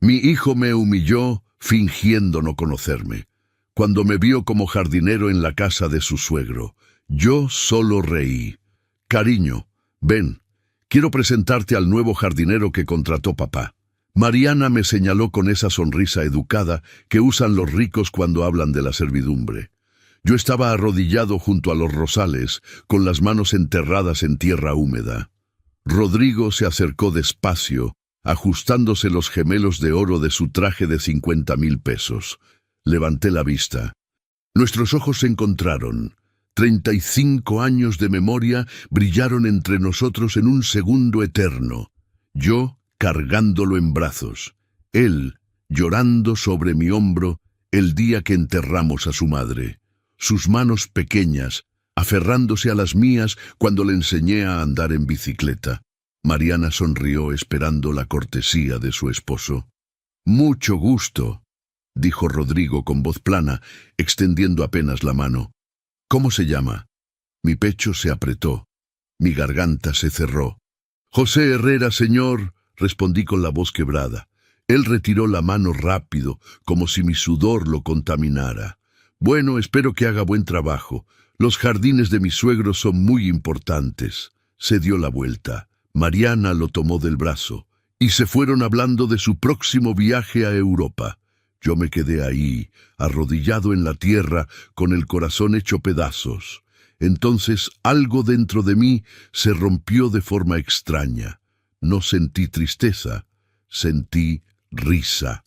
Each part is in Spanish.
Mi hijo me humilló fingiendo no conocerme. Cuando me vio como jardinero en la casa de su suegro, yo solo reí. Cariño, ven, quiero presentarte al nuevo jardinero que contrató papá. Mariana me señaló con esa sonrisa educada que usan los ricos cuando hablan de la servidumbre. Yo estaba arrodillado junto a los rosales, con las manos enterradas en tierra húmeda. Rodrigo se acercó despacio, ajustándose los gemelos de oro de su traje de 50,000 pesos. Levanté la vista. Nuestros ojos se encontraron. 35 años de memoria brillaron entre nosotros en un segundo eterno. Yo cargándolo en brazos. Él llorando sobre mi hombro el día que enterramos a su madre. Sus manos pequeñas, aferrándose a las mías cuando le enseñé a andar en bicicleta. Mariana sonrió esperando la cortesía de su esposo. «Mucho gusto», dijo Rodrigo con voz plana, extendiendo apenas la mano. «¿Cómo se llama?» Mi pecho se apretó. Mi garganta se cerró. «José Herrera, señor», respondí con la voz quebrada. Él retiró la mano rápido, como si mi sudor lo contaminara. «Bueno, espero que haga buen trabajo. Los jardines de mi suegro son muy importantes». Se dio la vuelta. Mariana lo tomó del brazo, y se fueron hablando de su próximo viaje a Europa. Yo me quedé ahí, arrodillado en la tierra, con el corazón hecho pedazos. Entonces algo dentro de mí se rompió de forma extraña. No sentí tristeza, sentí risa.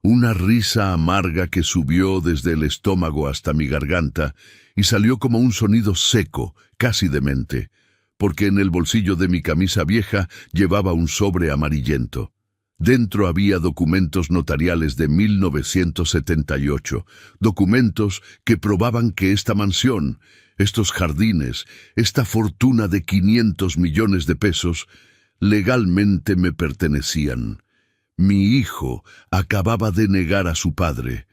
Una risa amarga que subió desde el estómago hasta mi garganta y salió como un sonido seco, casi demente, porque en el bolsillo de mi camisa vieja llevaba un sobre amarillento. Dentro había documentos notariales de 1978, documentos que probaban que esta mansión, estos jardines, esta fortuna de 500 millones de pesos, legalmente me pertenecían. Mi hijo acababa de negar a su padre,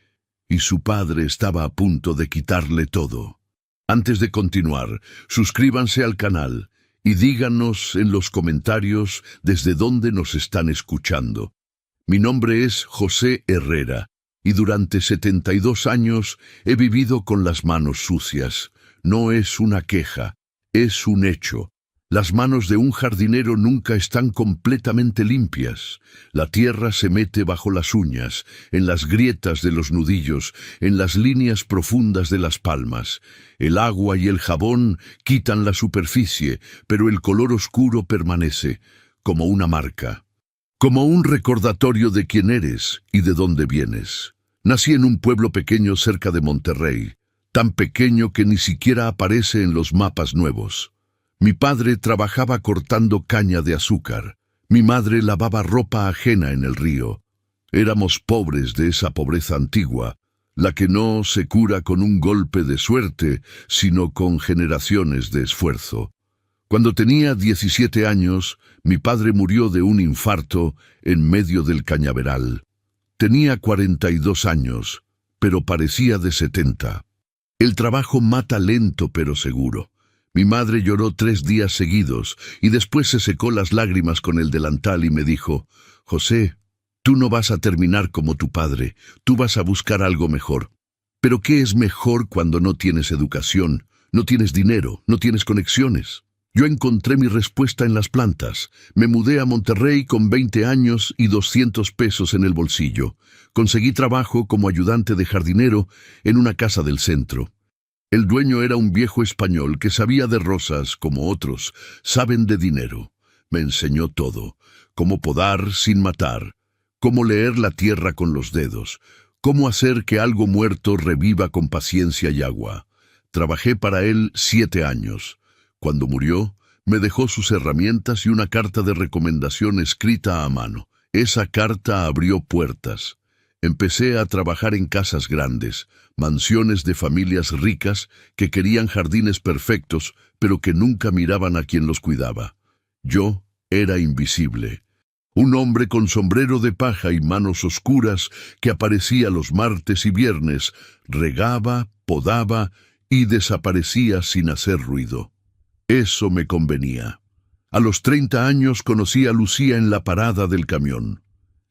y su padre estaba a punto de quitarle todo. Antes de continuar, suscríbanse al canal y díganos en los comentarios desde dónde nos están escuchando. Mi nombre es José Herrera, y durante 72 años he vivido con las manos sucias. No es una queja, es un hecho. Las manos de un jardinero nunca están completamente limpias. La tierra se mete bajo las uñas, en las grietas de los nudillos, en las líneas profundas de las palmas. El agua y el jabón quitan la superficie, pero el color oscuro permanece, como una marca, como un recordatorio de quién eres y de dónde vienes. Nací en un pueblo pequeño cerca de Monterrey, tan pequeño que ni siquiera aparece en los mapas nuevos. Mi padre trabajaba cortando caña de azúcar. Mi madre lavaba ropa ajena en el río. Éramos pobres de esa pobreza antigua, la que no se cura con un golpe de suerte, sino con generaciones de esfuerzo. Cuando tenía 17 años, mi padre murió de un infarto en medio del cañaveral. Tenía 42 años, pero parecía de 70. El trabajo mata lento pero seguro. Mi madre lloró 3 días seguidos y después se secó las lágrimas con el delantal y me dijo: «José, tú no vas a terminar como tu padre, tú vas a buscar algo mejor». Pero ¿qué es mejor cuando no tienes educación, no tienes dinero, no tienes conexiones? Yo encontré mi respuesta en las plantas. Me mudé a Monterrey con 20 años y 200 pesos en el bolsillo. Conseguí trabajo como ayudante de jardinero en una casa del centro. El dueño era un viejo español que sabía de rosas como otros saben de dinero. Me enseñó todo: cómo podar sin matar, cómo leer la tierra con los dedos, cómo hacer que algo muerto reviva con paciencia y agua. Trabajé para él 7 años. Cuando murió, me dejó sus herramientas y una carta de recomendación escrita a mano. Esa carta abrió puertas. Empecé a trabajar en casas grandes, mansiones de familias ricas que querían jardines perfectos, pero que nunca miraban a quien los cuidaba. Yo era invisible. Un hombre con sombrero de paja y manos oscuras que aparecía los martes y viernes, regaba, podaba y desaparecía sin hacer ruido. Eso me convenía. A los 30 años conocí a Lucía en la parada del camión.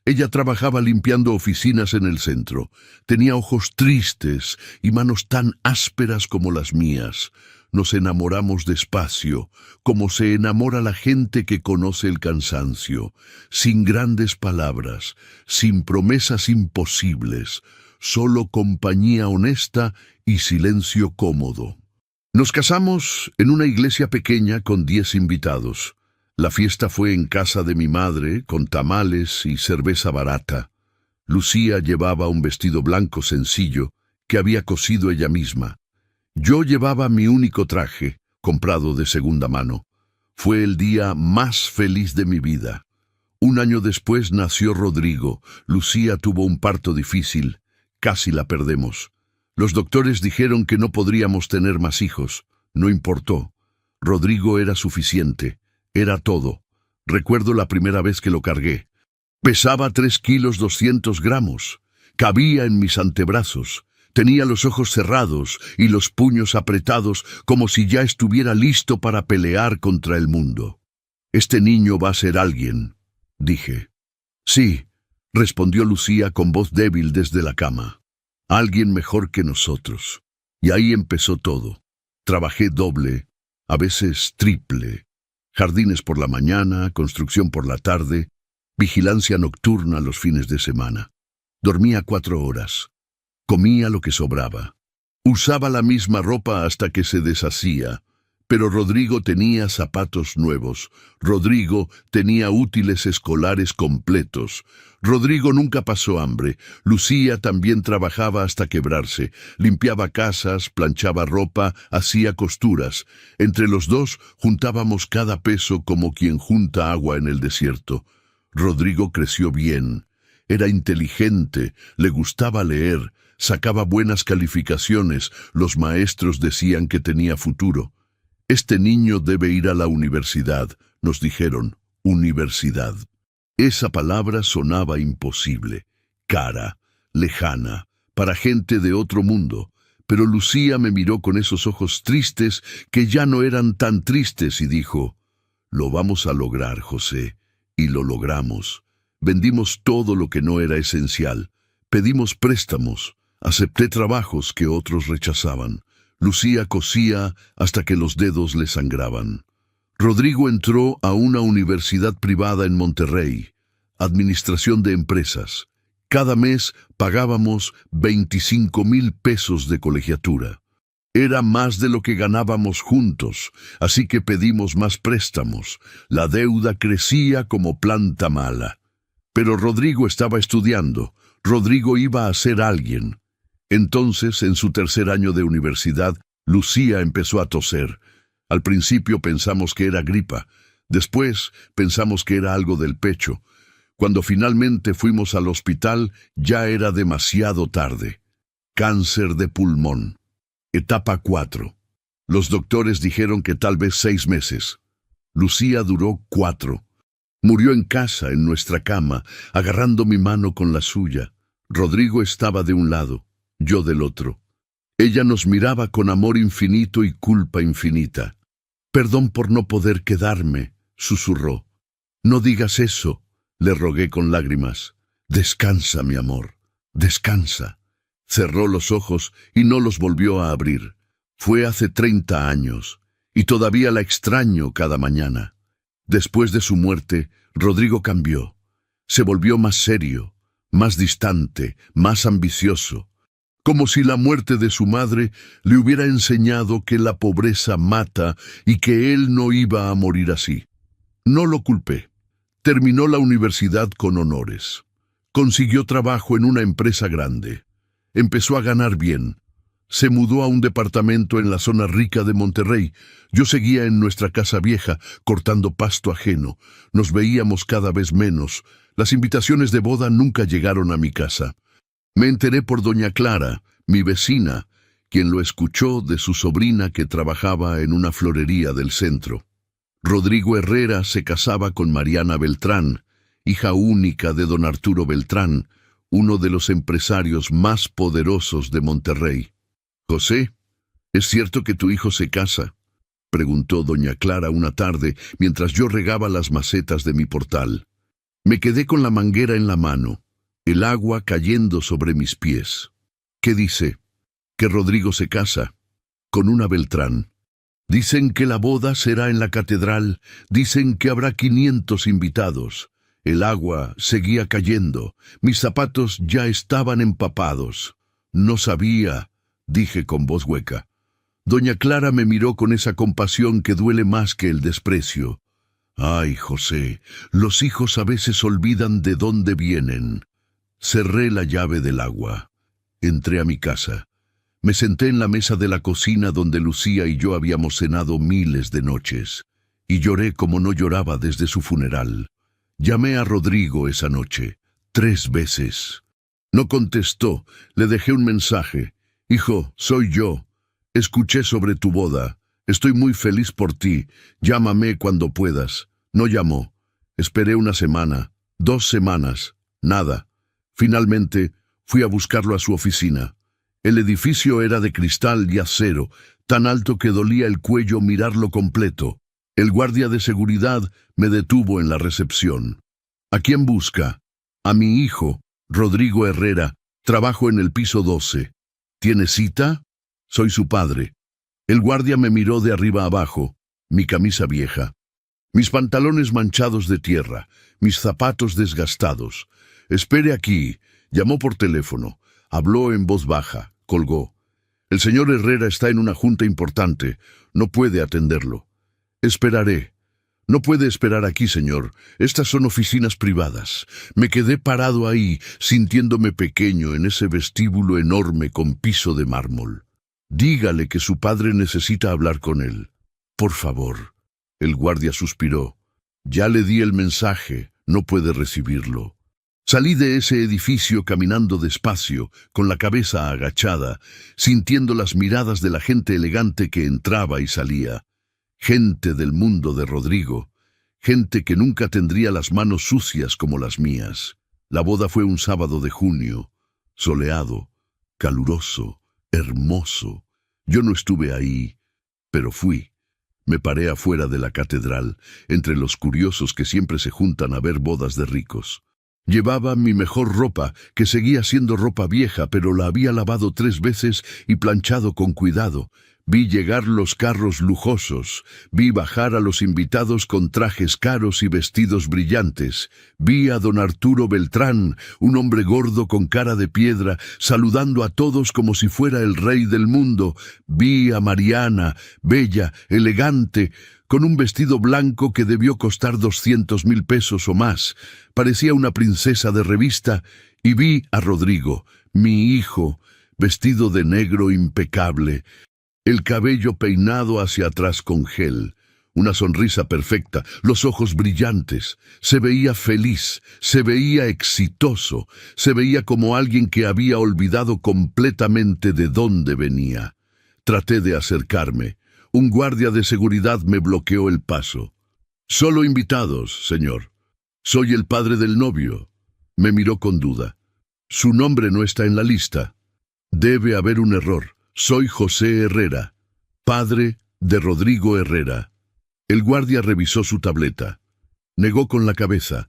Ella trabajaba limpiando oficinas en el centro. Tenía ojos tristes y manos tan ásperas como las mías. Nos enamoramos despacio, como se enamora la gente que conoce el cansancio, sin grandes palabras, sin promesas imposibles, solo compañía honesta y silencio cómodo. Nos casamos en una iglesia pequeña con 10 invitados. La fiesta fue en casa de mi madre, con tamales y cerveza barata. Lucía llevaba un vestido blanco sencillo que había cosido ella misma. Yo llevaba mi único traje, comprado de segunda mano. Fue el día más feliz de mi vida. Un año después nació Rodrigo. Lucía tuvo un parto difícil. Casi la perdemos. Los doctores dijeron que no podríamos tener más hijos. No importó. Rodrigo era suficiente. Era todo. Recuerdo la primera vez que lo cargué. Pesaba 3 kilos 200 gramos. Cabía en mis antebrazos. Tenía los ojos cerrados y los puños apretados como si ya estuviera listo para pelear contra el mundo. «Este niño va a ser alguien», dije. «Sí», respondió Lucía con voz débil desde la cama. «Alguien mejor que nosotros». Y ahí empezó todo. Trabajé doble, a veces triple. Jardines por la mañana, construcción por la tarde, vigilancia nocturna los fines de semana. Dormía 4 horas. Comía lo que sobraba. Usaba la misma ropa hasta que se deshacía. Pero Rodrigo tenía zapatos nuevos. Rodrigo tenía útiles escolares completos. Rodrigo nunca pasó hambre. Lucía también trabajaba hasta quebrarse. Limpiaba casas, planchaba ropa, hacía costuras. Entre los dos juntábamos cada peso como quien junta agua en el desierto. Rodrigo creció bien. Era inteligente, le gustaba leer, sacaba buenas calificaciones. Los maestros decían que tenía futuro. «Este niño debe ir a la universidad», nos dijeron. Universidad. Esa palabra sonaba imposible, cara, lejana, para gente de otro mundo. Pero Lucía me miró con esos ojos tristes que ya no eran tan tristes y dijo: «Lo vamos a lograr, José». Y lo logramos. Vendimos todo lo que no era esencial. Pedimos préstamos. Acepté trabajos que otros rechazaban. Lucía cosía hasta que los dedos le sangraban. Rodrigo entró a una universidad privada en Monterrey, administración de empresas. Cada mes pagábamos 25,000 pesos de colegiatura. Era más de lo que ganábamos juntos, así que pedimos más préstamos. La deuda crecía como planta mala. Pero Rodrigo estaba estudiando. Rodrigo iba a ser alguien. Entonces, en su 3er año de universidad, Lucía empezó a toser. Al principio pensamos que era gripa. Después pensamos que era algo del pecho. Cuando finalmente fuimos al hospital, ya era demasiado tarde. Cáncer de pulmón. Etapa 4. Los doctores dijeron que tal vez 6 meses. Lucía duró 4. Murió en casa, en nuestra cama, agarrando mi mano con la suya. Rodrigo estaba de un lado, yo del otro. Ella nos miraba con amor infinito y culpa infinita. «Perdón por no poder quedarme», susurró. «No digas eso», le rogué con lágrimas. «Descansa, mi amor, descansa». Cerró los ojos y no los volvió a abrir. Fue hace 30 años, y todavía la extraño cada mañana. Después de su muerte, Rodrigo cambió. Se volvió más serio, más distante, más ambicioso. Como si la muerte de su madre le hubiera enseñado que la pobreza mata y que él no iba a morir así. No lo culpé. Terminó la universidad con honores. Consiguió trabajo en una empresa grande. Empezó a ganar bien. Se mudó a un departamento en la zona rica de Monterrey. Yo seguía en nuestra casa vieja, cortando pasto ajeno. Nos veíamos cada vez menos. Las invitaciones de boda nunca llegaron a mi casa. Me enteré por doña Clara, mi vecina, quien lo escuchó de su sobrina que trabajaba en una florería del centro. Rodrigo Herrera se casaba con Mariana Beltrán, hija única de don Arturo Beltrán, uno de los empresarios más poderosos de Monterrey. «José, ¿es cierto que tu hijo se casa?», preguntó doña Clara una tarde mientras yo regaba las macetas de mi portal. Me quedé con la manguera en la mano, el agua cayendo sobre mis pies. ¿Qué dice? Que Rodrigo se casa con una Beltrán. Dicen que la boda será en la catedral, dicen que habrá 500 invitados. El agua seguía cayendo, mis zapatos ya estaban empapados. No sabía, dije con voz hueca. Doña Clara me miró con esa compasión que duele más que el desprecio. Ay, José, los hijos a veces olvidan de dónde vienen. Cerré la llave del agua. Entré a mi casa. Me senté en la mesa de la cocina donde Lucía y yo habíamos cenado miles de noches, y lloré como no lloraba desde su funeral. Llamé a Rodrigo esa noche, 3 veces. No contestó, le dejé un mensaje. Hijo, soy yo. Escuché sobre tu boda. Estoy muy feliz por ti. Llámame cuando puedas. No llamó. Esperé 1 semana, 2 semanas. Nada. Finalmente, fui a buscarlo a su oficina. El edificio era de cristal y acero, tan alto que dolía el cuello mirarlo completo. El guardia de seguridad me detuvo en la recepción. ¿A quién busca? A mi hijo, Rodrigo Herrera. Trabajo en el piso 12. ¿Tiene cita? Soy su padre. El guardia me miró de arriba abajo, mi camisa vieja, mis pantalones manchados de tierra, mis zapatos desgastados. Espere aquí. Llamó por teléfono. Habló en voz baja. Colgó. El señor Herrera está en una junta importante. No puede atenderlo. Esperaré. No puede esperar aquí, señor. Estas son oficinas privadas. Me quedé parado ahí, sintiéndome pequeño en ese vestíbulo enorme con piso de mármol. Dígale que su padre necesita hablar con él. Por favor. El guardia suspiró. Ya le di el mensaje. No puede recibirlo. Salí de ese edificio caminando despacio, con la cabeza agachada, sintiendo las miradas de la gente elegante que entraba y salía. Gente del mundo de Rodrigo, gente que nunca tendría las manos sucias como las mías. La boda fue un sábado de junio, soleado, caluroso, hermoso. Yo no estuve ahí, pero fui. Me paré afuera de la catedral, entre los curiosos que siempre se juntan a ver bodas de ricos. Llevaba mi mejor ropa, que seguía siendo ropa vieja, pero la había lavado 3 veces y planchado con cuidado. Vi llegar los carros lujosos, vi bajar a los invitados con trajes caros y vestidos brillantes. Vi a don Arturo Beltrán, un hombre gordo con cara de piedra, saludando a todos como si fuera el rey del mundo. Vi a Mariana, bella, elegante, con un vestido blanco que debió costar 200,000 pesos o más. Parecía una princesa de revista. Y vi a Rodrigo, mi hijo, vestido de negro impecable, el cabello peinado hacia atrás con gel, una sonrisa perfecta, los ojos brillantes. Se veía feliz, se veía exitoso, se veía como alguien que había olvidado completamente de dónde venía. Traté de acercarme. Un guardia de seguridad me bloqueó el paso. «Solo invitados, señor. Soy el padre del novio». Me miró con duda. «Su nombre no está en la lista. Debe haber un error. Soy José Herrera, padre de Rodrigo Herrera». El guardia revisó su tableta. Negó con la cabeza.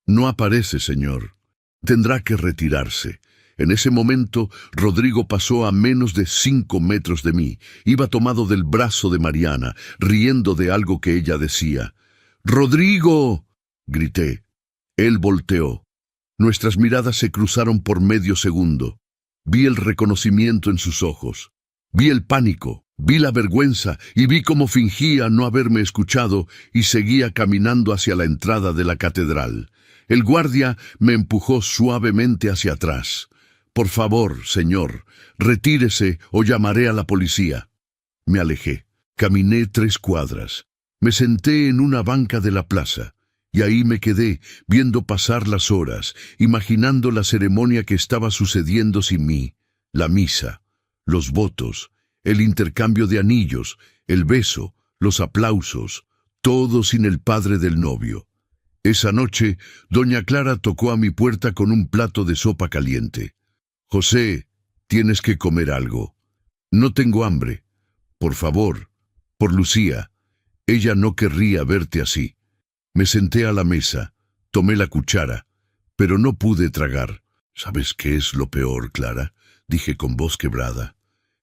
«No aparece, señor. Tendrá que retirarse». En ese momento, Rodrigo pasó a menos de 5 metros de mí. Iba tomado del brazo de Mariana, riendo de algo que ella decía. «¡Rodrigo!», grité. Él volteó. Nuestras miradas se cruzaron por medio segundo. Vi el reconocimiento en sus ojos. Vi el pánico, vi la vergüenza y vi cómo fingía no haberme escuchado y seguía caminando hacia la entrada de la catedral. El guardia me empujó suavemente hacia atrás. «Por favor, señor, retírese o llamaré a la policía». Me alejé. Caminé 3 cuadras. Me senté en una banca de la plaza. Y ahí me quedé, viendo pasar las horas, imaginando la ceremonia que estaba sucediendo sin mí. La misa, los votos, el intercambio de anillos, el beso, los aplausos, todo sin el padre del novio. Esa noche, doña Clara tocó a mi puerta con un plato de sopa caliente. «José, tienes que comer algo». «No tengo hambre. Por favor, por Lucía. Ella no querría verte así». Me senté a la mesa. Tomé la cuchara, pero no pude tragar. ¿Sabes qué es lo peor, Clara?, dije con voz quebrada.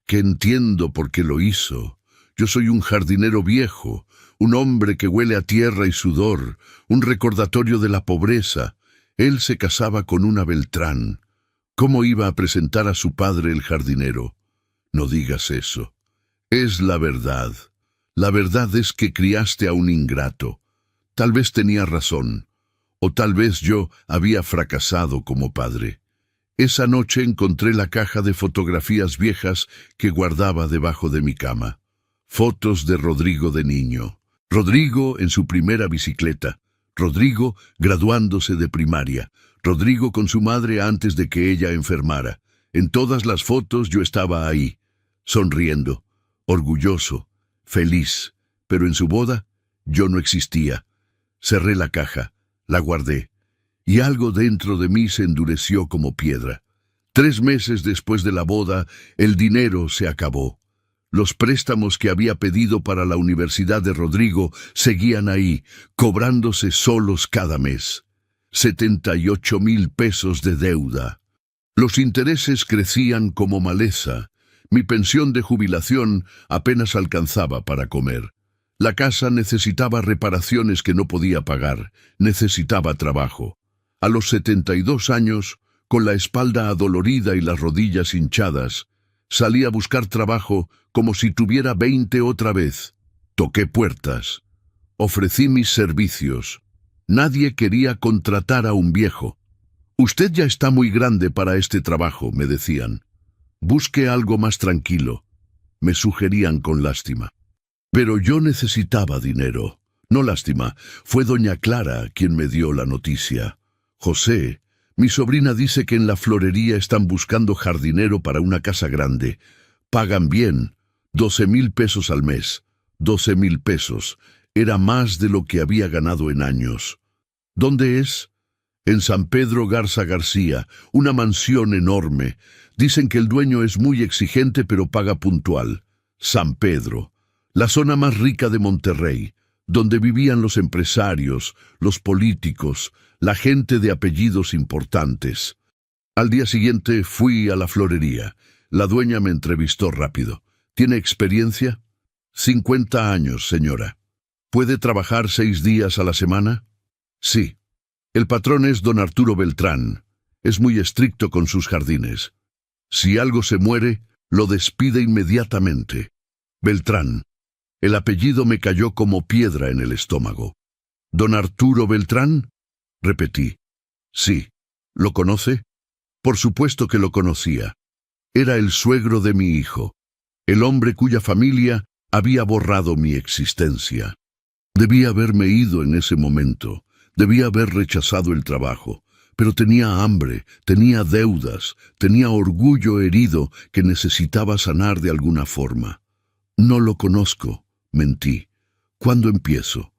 Que entiendo por qué lo hizo. Yo soy un jardinero viejo, un hombre que huele a tierra y sudor, un recordatorio de la pobreza. Él se casaba con una Beltrán. ¿Cómo iba a presentar a su padre el jardinero? No digas eso. Es la verdad. La verdad es que criaste a un ingrato. Tal vez tenía razón, o tal vez yo había fracasado como padre. Esa noche encontré la caja de fotografías viejas que guardaba debajo de mi cama. Fotos de Rodrigo de niño. Rodrigo en su primera bicicleta. Rodrigo graduándose de primaria. Rodrigo con su madre antes de que ella enfermara. En todas las fotos yo estaba ahí, sonriendo, orgulloso, feliz. Pero en su boda yo no existía. Cerré la caja, la guardé, y algo dentro de mí se endureció como piedra. 3 meses después de la boda, el dinero se acabó. Los préstamos que había pedido para la universidad de Rodrigo seguían ahí, cobrándose solos cada mes. 78,000 pesos de deuda. Los intereses crecían como maleza. Mi pensión de jubilación apenas alcanzaba para comer. La casa necesitaba reparaciones que no podía pagar. Necesitaba trabajo. A los 72 años, con la espalda adolorida y las rodillas hinchadas, salí a buscar trabajo como si tuviera 20 otra vez. Toqué puertas. Ofrecí mis servicios. Nadie quería contratar a un viejo. Usted ya está muy grande para este trabajo, me decían. Busque algo más tranquilo, me sugerían con lástima. Pero yo necesitaba dinero. No lástima, fue doña Clara quien me dio la noticia. José, mi sobrina dice que en la florería están buscando jardinero para una casa grande. Pagan bien, 12,000 pesos al mes. 12,000 pesos. Era más de lo que había ganado en años. ¿Dónde es? En San Pedro Garza García, una mansión enorme. Dicen que el dueño es muy exigente pero paga puntual. San Pedro, la zona más rica de Monterrey, donde vivían los empresarios, los políticos, la gente de apellidos importantes. Al día siguiente fui a la florería. La dueña me entrevistó rápido. ¿Tiene experiencia? 50 años, señora. ¿Puede trabajar 6 días a la semana? Sí. El patrón es don Arturo Beltrán. Es muy estricto con sus jardines. Si algo se muere, lo despide inmediatamente. Beltrán. El apellido me cayó como piedra en el estómago. ¿Don Arturo Beltrán? Repetí. Sí. ¿Lo conoce? Por supuesto que lo conocía. Era el suegro de mi hijo, el hombre cuya familia había borrado mi existencia. Debía haberme ido en ese momento. Debía haber rechazado el trabajo, pero tenía hambre, tenía deudas, tenía orgullo herido que necesitaba sanar de alguna forma. No lo conozco, mentí. ¿Cuándo empiezo?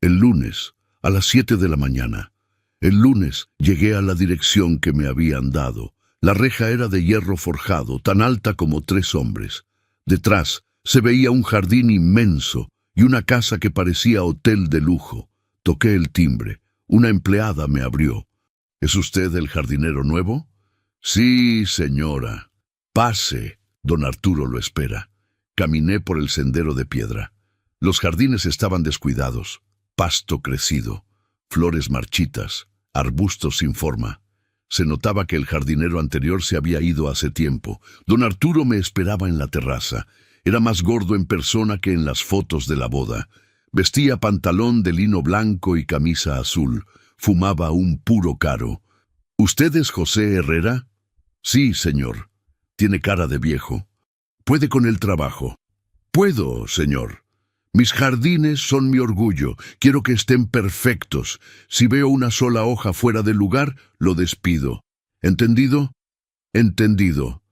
El lunes, a las 7 de la mañana. El lunes llegué a la dirección que me habían dado. La reja era de hierro forjado, tan alta como 3 hombres. Detrás se veía un jardín inmenso y una casa que parecía hotel de lujo. Toqué el timbre. Una empleada me abrió. ¿Es usted el jardinero nuevo? Sí, señora. Pase. Don Arturo lo espera. Caminé por el sendero de piedra. Los jardines estaban descuidados. Pasto crecido. Flores marchitas. Arbustos sin forma. Se notaba que el jardinero anterior se había ido hace tiempo. Don Arturo me esperaba en la terraza. Era más gordo en persona que en las fotos de la boda. Vestía pantalón de lino blanco y camisa azul. Fumaba un puro caro. ¿Usted es José Herrera? Sí, señor. Tiene cara de viejo. ¿Puede con el trabajo? Puedo, señor. Mis jardines son mi orgullo. Quiero que estén perfectos. Si veo una sola hoja fuera del lugar, lo despido. ¿Entendido? Entendido.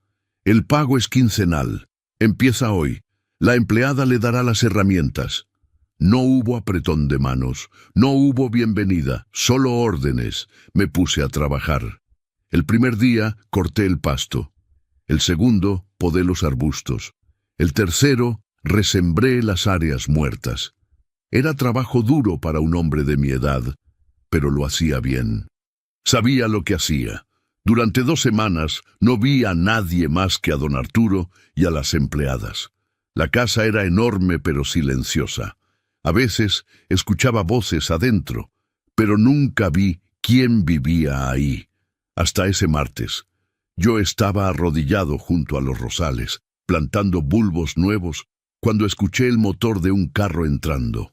El pago es quincenal. Empieza hoy. La empleada le dará las herramientas. No hubo apretón de manos, no hubo bienvenida, solo órdenes. Me puse a trabajar. El primer día corté el pasto. El segundo, podé los arbustos. El tercero, resembré las áreas muertas. Era trabajo duro para un hombre de mi edad. pero lo hacía bien. Sabía lo que hacía. Durante 2 semanas no vi a nadie más que a don Arturo y a las empleadas. La casa era enorme pero silenciosa. A veces escuchaba voces adentro, pero nunca vi quién vivía ahí. Hasta ese martes. Yo estaba arrodillado junto a los rosales, plantando bulbos nuevos, cuando escuché el motor de un carro entrando.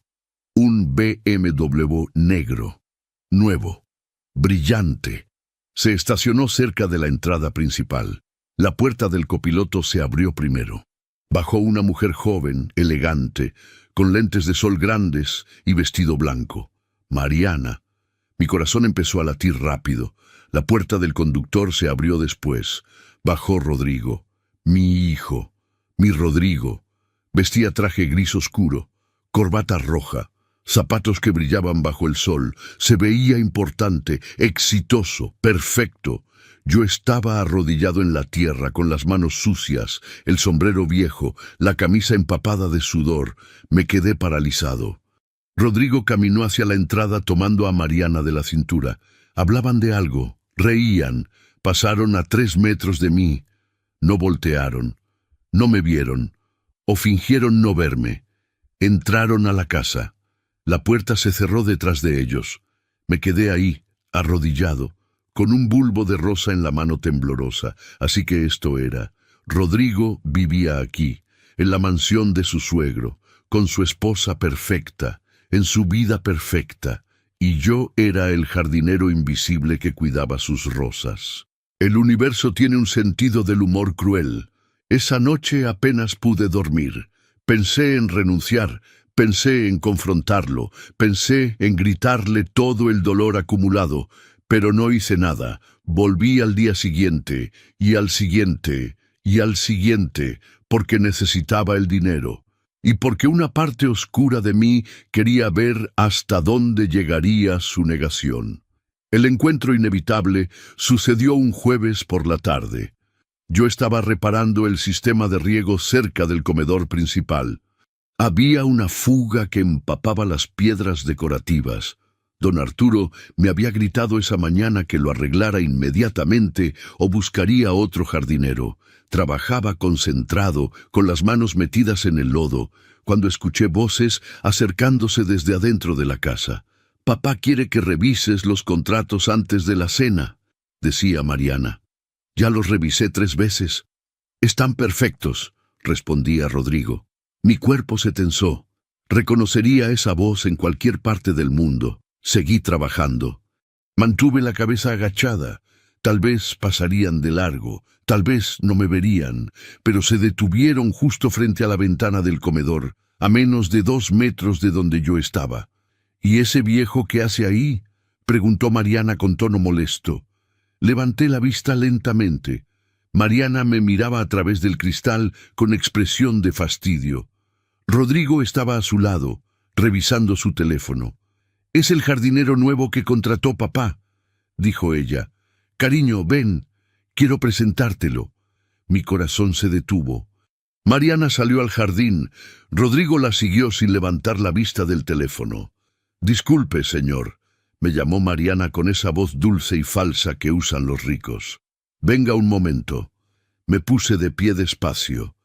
Un BMW negro, nuevo, brillante. Se estacionó cerca de la entrada principal. La puerta del copiloto se abrió primero. Bajó una mujer joven, elegante, con lentes de sol grandes y vestido blanco. Mariana. Mi corazón empezó a latir rápido. La puerta del conductor se abrió después. Bajó Rodrigo. Mi hijo. Mi Rodrigo. Vestía traje gris oscuro, corbata roja, zapatos que brillaban bajo el sol. Se veía importante, exitoso, perfecto. Yo estaba arrodillado en la tierra, con las manos sucias, el sombrero viejo, la camisa empapada de sudor. Me quedé paralizado. Rodrigo caminó hacia la entrada tomando a Mariana de la cintura. Hablaban de algo, reían, pasaron a 3 metros de mí. No voltearon, no me vieron, o fingieron no verme. Entraron a la casa. La puerta se cerró detrás de ellos. Me quedé ahí, arrodillado, con un bulbo de rosa en la mano temblorosa. Así que esto era. Rodrigo vivía aquí, en la mansión de su suegro, con su esposa perfecta, en su vida perfecta, y yo era el jardinero invisible que cuidaba sus rosas. El universo tiene un sentido del humor cruel. Esa noche apenas pude dormir. Pensé en renunciar, pensé en confrontarlo, pensé en gritarle todo el dolor acumulado, pero no hice nada. Volví al día siguiente, y al siguiente, y al siguiente, porque necesitaba el dinero, y porque una parte oscura de mí quería ver hasta dónde llegaría su negación. El encuentro inevitable sucedió un jueves por la tarde. Yo estaba reparando el sistema de riego cerca del comedor principal. Había una fuga que empapaba las piedras decorativas. Don Arturo me había gritado esa mañana que lo arreglara inmediatamente o buscaría otro jardinero. Trabajaba concentrado, con las manos metidas en el lodo, cuando escuché voces acercándose desde adentro de la casa. «Papá quiere que revises los contratos antes de la cena», decía Mariana. «Ya los revisé 3 veces. Están perfectos», respondía Rodrigo. Mi cuerpo se tensó. Reconocería esa voz en cualquier parte del mundo. Seguí trabajando. Mantuve la cabeza agachada. Tal vez pasarían de largo, tal vez no me verían, pero se detuvieron justo frente a la ventana del comedor, a menos de 2 metros de donde yo estaba. «¿Y ese viejo qué hace ahí?», preguntó Mariana con tono molesto. Levanté la vista lentamente. Mariana me miraba a través del cristal con expresión de fastidio. Rodrigo estaba a su lado, revisando su teléfono. «Es el jardinero nuevo que contrató papá», dijo ella. «Cariño, ven, quiero presentártelo». Mi corazón se detuvo. Mariana salió al jardín. Rodrigo la siguió sin levantar la vista del teléfono. «Disculpe, señor», me llamó Mariana con esa voz dulce y falsa que usan los ricos. «Venga un momento». Me puse de pie despacio.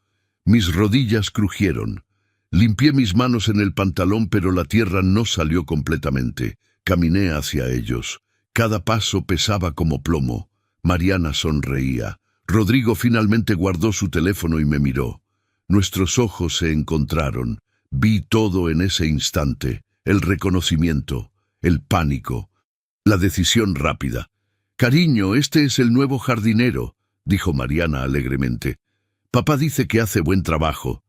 Mis rodillas crujieron. Limpié mis manos en el pantalón, pero la tierra no salió completamente. Caminé hacia ellos. Cada paso pesaba como plomo. Mariana sonreía. Rodrigo finalmente guardó su teléfono y me miró. Nuestros ojos se encontraron. Vi todo en ese instante. El reconocimiento, el pánico, la decisión rápida. «Cariño, este es el nuevo jardinero», dijo Mariana alegremente. «Papá dice que hace buen trabajo».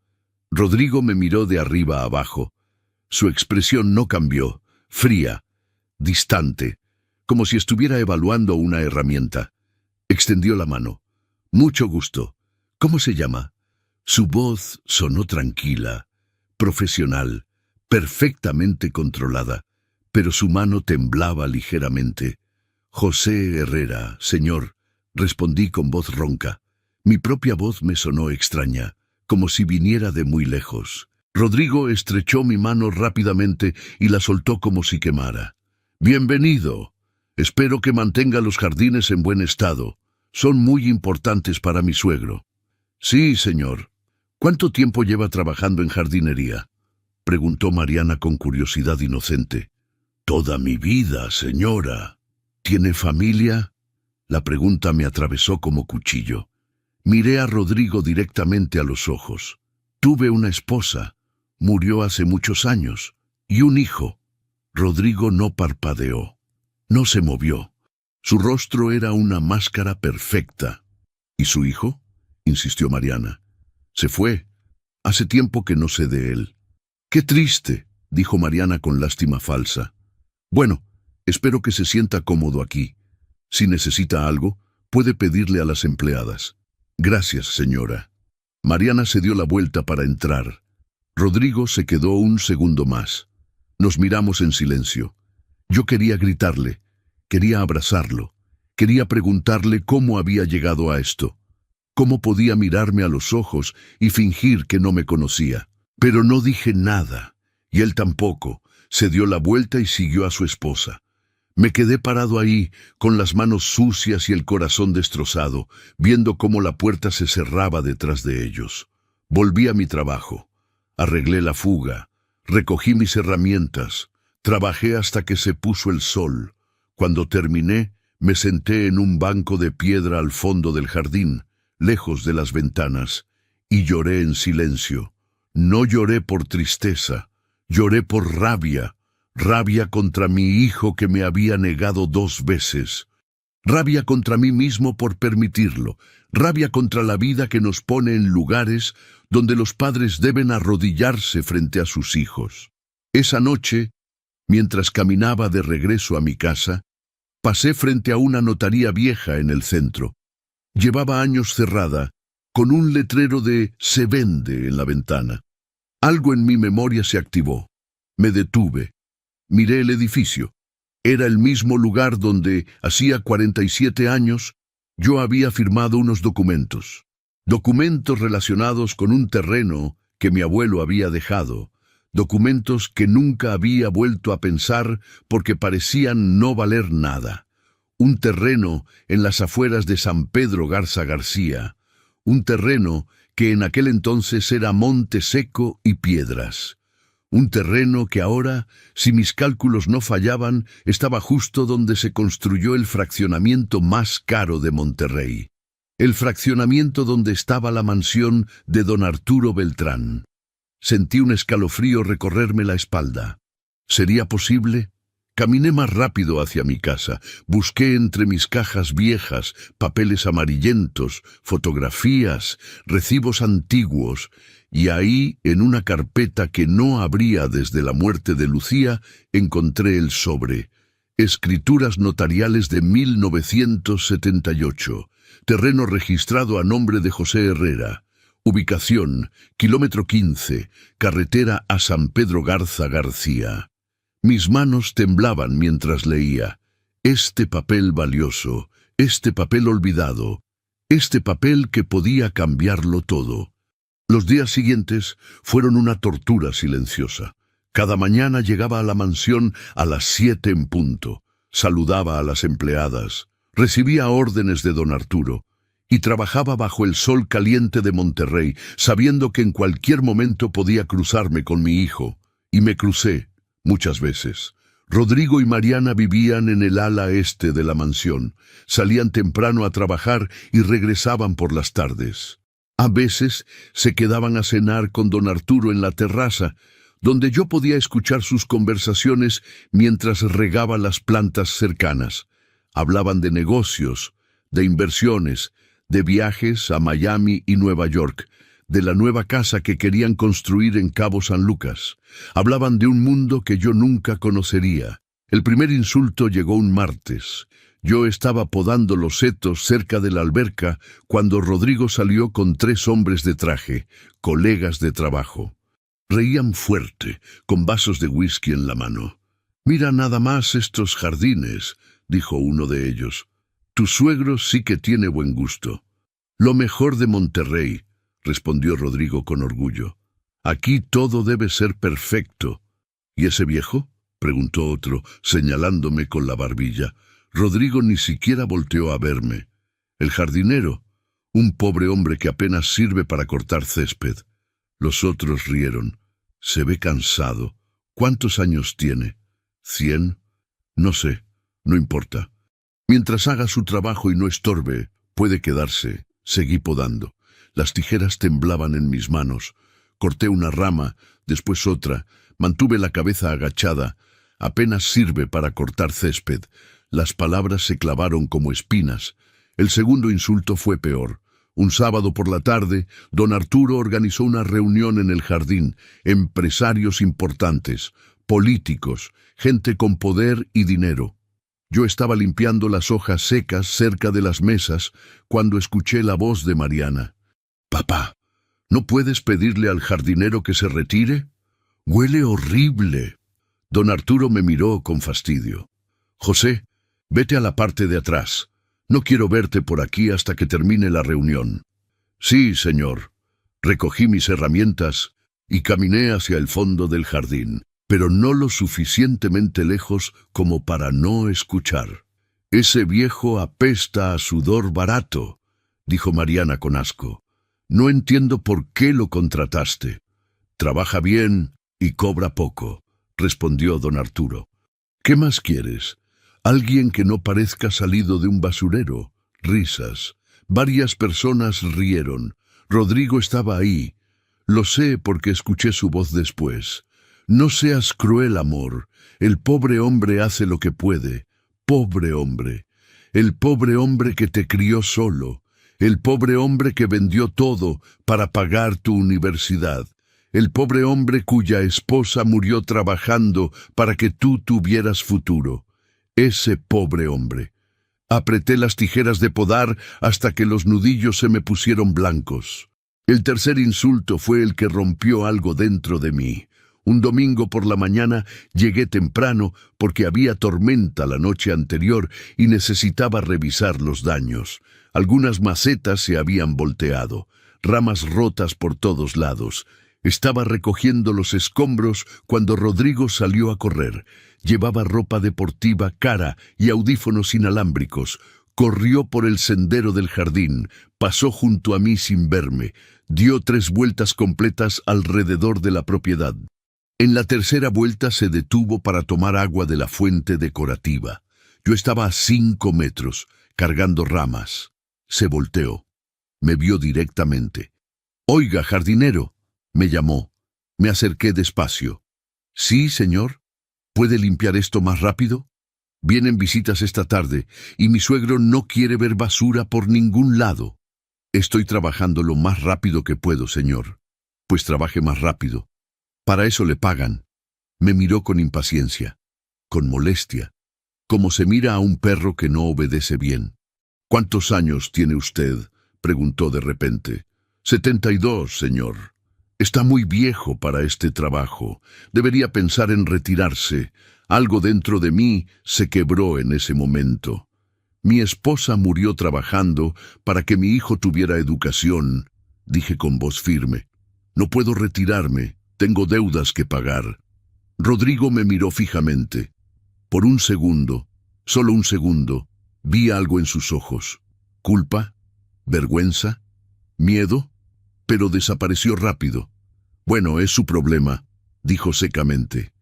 Rodrigo me miró de arriba a abajo. Su expresión no cambió, fría, distante, como si estuviera evaluando una herramienta. Extendió la mano. «Mucho gusto. ¿Cómo se llama?» Su voz sonó tranquila, profesional, perfectamente controlada, pero su mano temblaba ligeramente. «José Herrera, señor», respondí con voz ronca. Mi propia voz me sonó extraña, como si viniera de muy lejos. Rodrigo estrechó mi mano rápidamente y la soltó como si quemara. Bienvenido. Espero que mantenga los jardines en buen estado. Son muy importantes para mi suegro. Sí, señor. ¿Cuánto tiempo lleva trabajando en jardinería?, preguntó Mariana con curiosidad inocente. Toda mi vida, señora. ¿Tiene familia? La pregunta me atravesó como cuchillo. Miré a Rodrigo directamente a los ojos. Tuve una esposa. Murió hace muchos años. Y un hijo. Rodrigo no parpadeó. No se movió. Su rostro era una máscara perfecta. ¿Y su hijo?, insistió Mariana. Se fue. Hace tiempo que no sé de él. Qué triste, dijo Mariana con lástima falsa. Bueno, espero que se sienta cómodo aquí. Si necesita algo, puede pedirle a las empleadas. Gracias, señora. Mariana se dio la vuelta para entrar. Rodrigo se quedó un segundo más. Nos miramos en silencio. Yo quería gritarle, quería abrazarlo, quería preguntarle cómo había llegado a esto, cómo podía mirarme a los ojos y fingir que no me conocía. Pero no dije nada, y él tampoco. Se dio la vuelta y siguió a su esposa. Me quedé parado ahí, con las manos sucias y el corazón destrozado, viendo cómo la puerta se cerraba detrás de ellos. Volví a mi trabajo. Arreglé la fuga. Recogí mis herramientas. Trabajé hasta que se puso el sol. Cuando terminé, me senté en un banco de piedra al fondo del jardín, lejos de las ventanas, y lloré en silencio. No lloré por tristeza, lloré por rabia, rabia contra mi hijo que me había negado 2 veces, rabia contra mí mismo por permitirlo, rabia contra la vida que nos pone en lugares donde los padres deben arrodillarse frente a sus hijos. Esa noche, mientras caminaba de regreso a mi casa, pasé frente a una notaría vieja en el centro. Llevaba años cerrada, con un letrero de «Se vende» en la ventana. Algo en mi memoria se activó. Me detuve. Miré el edificio. Era el mismo lugar donde, hacía 47 años, yo había firmado unos documentos. Documentos relacionados con un terreno que mi abuelo había dejado. Documentos que nunca había vuelto a pensar porque parecían no valer nada. Un terreno en las afueras de San Pedro Garza García. Un terreno que en aquel entonces era monte seco y piedras. Un terreno que ahora, si mis cálculos no fallaban, estaba justo donde se construyó el fraccionamiento más caro de Monterrey. El fraccionamiento donde estaba la mansión de don Arturo Beltrán. Sentí un escalofrío recorrerme la espalda. ¿Sería posible? Caminé más rápido hacia mi casa. Busqué entre mis cajas viejas, papeles amarillentos, fotografías, recibos antiguos, y ahí, en una carpeta que no abría desde la muerte de Lucía, encontré el sobre. Escrituras notariales de 1978. Terreno registrado a nombre de José Herrera. Ubicación, kilómetro 15, carretera a San Pedro Garza García. Mis manos temblaban mientras leía. Este papel valioso, este papel olvidado, este papel que podía cambiarlo todo. Los días siguientes fueron una tortura silenciosa. Cada mañana llegaba a la mansión a las 7 en punto. Saludaba a las empleadas. Recibía órdenes de don Arturo. Y trabajaba bajo el sol caliente de Monterrey, sabiendo que en cualquier momento podía cruzarme con mi hijo. Y me crucé, muchas veces. Rodrigo y Mariana vivían en el ala este de la mansión. Salían temprano a trabajar y regresaban por las tardes. A veces se quedaban a cenar con don Arturo en la terraza, donde yo podía escuchar sus conversaciones mientras regaba las plantas cercanas. Hablaban de negocios, de inversiones, de viajes a Miami y Nueva York, de la nueva casa que querían construir en Cabo San Lucas. Hablaban de un mundo que yo nunca conocería. El primer insulto llegó un martes. Yo estaba podando los setos cerca de la alberca cuando Rodrigo salió con 3 hombres de traje, colegas de trabajo. Reían fuerte, con vasos de whisky en la mano. «Mira nada más estos jardines», dijo uno de ellos. «Tu suegro sí que tiene buen gusto». «Lo mejor de Monterrey», respondió Rodrigo con orgullo. «Aquí todo debe ser perfecto». «¿Y ese viejo?», preguntó otro, señalándome con la barbilla. Rodrigo ni siquiera volteó a verme. El jardinero, un pobre hombre que apenas sirve para cortar césped. Los otros rieron. Se ve cansado. ¿Cuántos años tiene? ¿100? No sé, no importa. Mientras haga su trabajo y no estorbe, puede quedarse. Seguí podando. Las tijeras temblaban en mis manos. Corté una rama, después otra. Mantuve la cabeza agachada. Apenas sirve para cortar césped. Las palabras se clavaron como espinas. El segundo insulto fue peor. Un sábado por la tarde, don Arturo organizó una reunión en el jardín. Empresarios importantes, políticos, gente con poder y dinero. Yo estaba limpiando las hojas secas cerca de las mesas cuando escuché la voz de Mariana. «Papá, ¿no puedes pedirle al jardinero que se retire? Huele horrible». Don Arturo me miró con fastidio. «José, vete a la parte de atrás. No quiero verte por aquí hasta que termine la reunión». «Sí, señor». Recogí mis herramientas y caminé hacia el fondo del jardín, pero no lo suficientemente lejos como para no escuchar. «Ese viejo apesta a sudor barato», dijo Mariana con asco. «No entiendo por qué lo contrataste. Trabaja bien y cobra poco», respondió don Arturo. «¿Qué más quieres? Alguien que no parezca salido de un basurero». Risas. Varias personas rieron. Rodrigo estaba ahí. Lo sé porque escuché su voz después. «No seas cruel, amor. El pobre hombre hace lo que puede. Pobre hombre. El pobre hombre que te crió solo. El pobre hombre que vendió todo para pagar tu universidad. El pobre hombre cuya esposa murió trabajando para que tú tuvieras futuro. Ese pobre hombre». Apreté las tijeras de podar hasta que los nudillos se me pusieron blancos. El tercer insulto fue el que rompió algo dentro de mí. Un domingo por la mañana llegué temprano porque había tormenta la noche anterior y necesitaba revisar los daños. Algunas macetas se habían volteado, ramas rotas por todos lados. Estaba recogiendo los escombros cuando Rodrigo salió a correr. Llevaba ropa deportiva cara y audífonos inalámbricos. Corrió por el sendero del jardín, pasó junto a mí sin verme, dio 3 vueltas completas alrededor de la propiedad. En la tercera vuelta se detuvo para tomar agua de la fuente decorativa. Yo estaba a 5 metros, cargando ramas. Se volteó. Me vio directamente. «Oiga, jardinero», me llamó. Me acerqué despacio. «Sí, señor. ¿Puede limpiar esto más rápido? Vienen visitas esta tarde y mi suegro no quiere ver basura por ningún lado». «Estoy trabajando lo más rápido que puedo, señor». «Pues trabaje más rápido. Para eso le pagan». Me miró con impaciencia, con molestia, como se mira a un perro que no obedece bien. «¿Cuántos años tiene usted?», preguntó de repente. «72, señor». «Está muy viejo para este trabajo. Debería pensar en retirarse». Algo dentro de mí se quebró en ese momento. «Mi esposa murió trabajando para que mi hijo tuviera educación», dije con voz firme. «No puedo retirarme. Tengo deudas que pagar». Rodrigo me miró fijamente. Por un segundo, solo un segundo, vi algo en sus ojos. ¿Culpa? ¿Vergüenza? ¿Miedo? Pero desapareció rápido. «Bueno, es su problema», dijo secamente.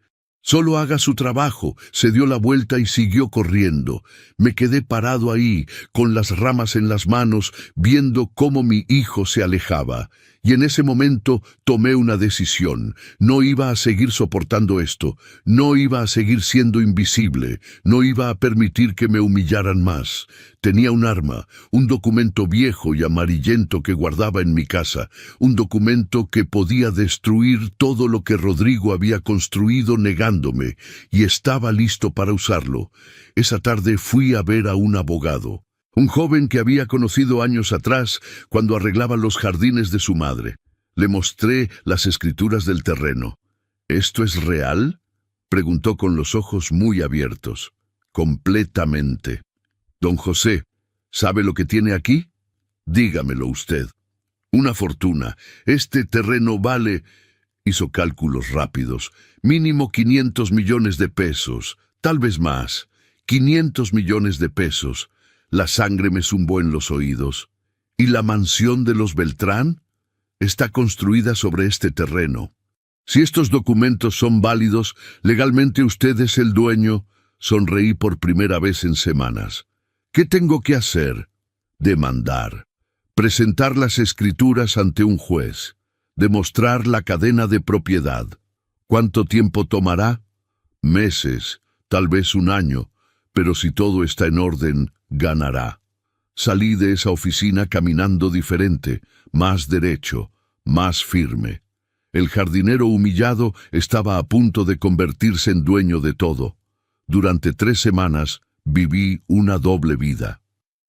«Solo haga su trabajo». Se dio la vuelta y siguió corriendo. Me quedé parado ahí, con las ramas en las manos, viendo cómo mi hijo se alejaba. Y en ese momento tomé una decisión. No iba a seguir soportando esto. No iba a seguir siendo invisible. No iba a permitir que me humillaran más. Tenía un arma, un documento viejo y amarillento que guardaba en mi casa. Un documento que podía destruir todo lo que Rodrigo había construido negándome. Y estaba listo para usarlo. Esa tarde fui a ver a un abogado. Un joven que había conocido años atrás cuando arreglaba los jardines de su madre. Le mostré las escrituras del terreno. «¿Esto es real?», preguntó con los ojos muy abiertos. «Completamente». «Don José, ¿sabe lo que tiene aquí? Dígamelo usted». «Una fortuna. Este terreno vale...» Hizo cálculos rápidos. Mínimo 500 millones de pesos, tal vez más. 500 millones de pesos. La sangre me zumbó en los oídos. ¿Y la mansión de los Beltrán? Está construida sobre este terreno. Si estos documentos son válidos, legalmente usted es el dueño. Sonreí por primera vez en semanas. ¿Qué tengo que hacer? Demandar. Presentar las escrituras ante un juez. Demostrar la cadena de propiedad. ¿Cuánto tiempo tomará? Meses, tal vez un año, pero si todo está en orden, ganará. Salí de esa oficina caminando diferente, más derecho, más firme. El jardinero humillado estaba a punto de convertirse en dueño de todo. Durante 3 semanas viví una doble vida.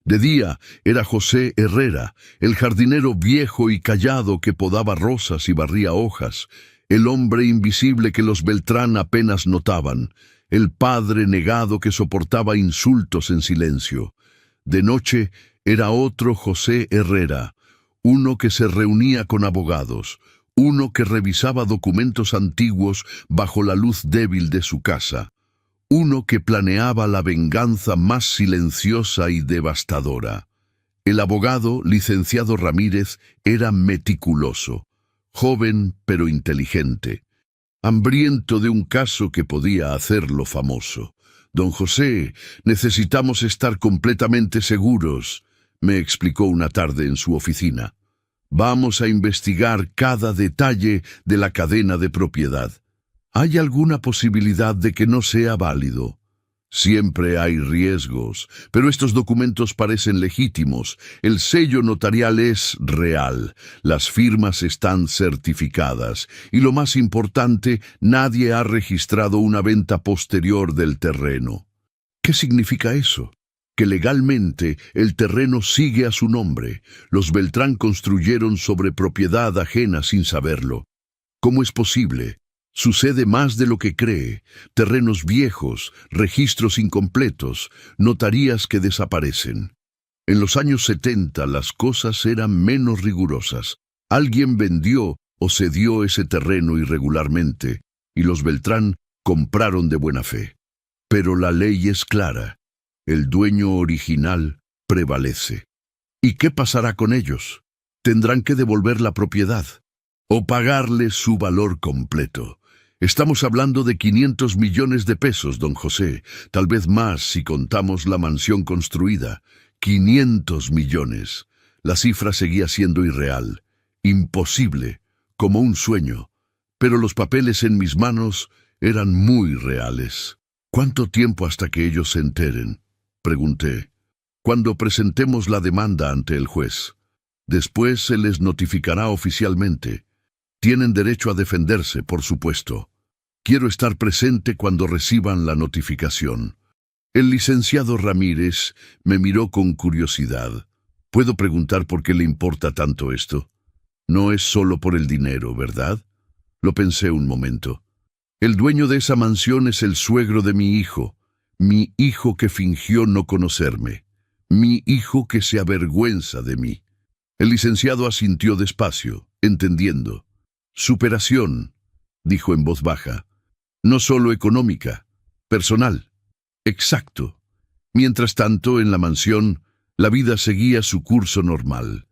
De día era José Herrera, el jardinero viejo y callado que podaba rosas y barría hojas, el hombre invisible que los Beltrán apenas notaban, el padre negado que soportaba insultos en silencio. De noche era otro José Herrera, uno que se reunía con abogados, uno que revisaba documentos antiguos bajo la luz débil de su casa, uno que planeaba la venganza más silenciosa y devastadora. El abogado, licenciado Ramírez, era meticuloso, joven pero inteligente, hambriento de un caso que podía hacerlo famoso. «Don José, necesitamos estar completamente seguros», me explicó una tarde en su oficina. «Vamos a investigar cada detalle de la cadena de propiedad. ¿Hay alguna posibilidad de que no sea válido?» «Siempre hay riesgos, pero estos documentos parecen legítimos. El sello notarial es real, las firmas están certificadas y lo más importante, nadie ha registrado una venta posterior del terreno». «¿Qué significa eso?» «Que legalmente el terreno sigue a su nombre. Los Beltrán construyeron sobre propiedad ajena sin saberlo». «¿Cómo es posible?» «Sucede más de lo que cree. Terrenos viejos, registros incompletos, notarías que desaparecen». En los años 70 las cosas eran menos rigurosas. Alguien vendió o cedió ese terreno irregularmente y los Beltrán compraron de buena fe. Pero la ley es clara. El dueño original prevalece. ¿Y qué pasará con ellos? Tendrán que devolver la propiedad o pagarle su valor completo. Estamos hablando de 500 millones de pesos, don José, tal vez más si contamos la mansión construida. 500 millones. La cifra seguía siendo irreal, imposible, como un sueño, pero los papeles en mis manos eran muy reales. «¿Cuánto tiempo hasta que ellos se enteren?», pregunté. «Cuando presentemos la demanda ante el juez. Después se les notificará oficialmente. Tienen derecho a defenderse, por supuesto. Quiero estar presente cuando reciban la notificación». El licenciado Ramírez me miró con curiosidad. «¿Puedo preguntar por qué le importa tanto esto? No es solo por el dinero, ¿verdad?». Lo pensé un momento. «El dueño de esa mansión es el suegro de mi hijo que fingió no conocerme, mi hijo que se avergüenza de mí». El licenciado asintió despacio, entendiendo. «Superación», dijo en voz baja. «No solo económica, personal». «Exacto». Mientras tanto, en la mansión, la vida seguía su curso normal.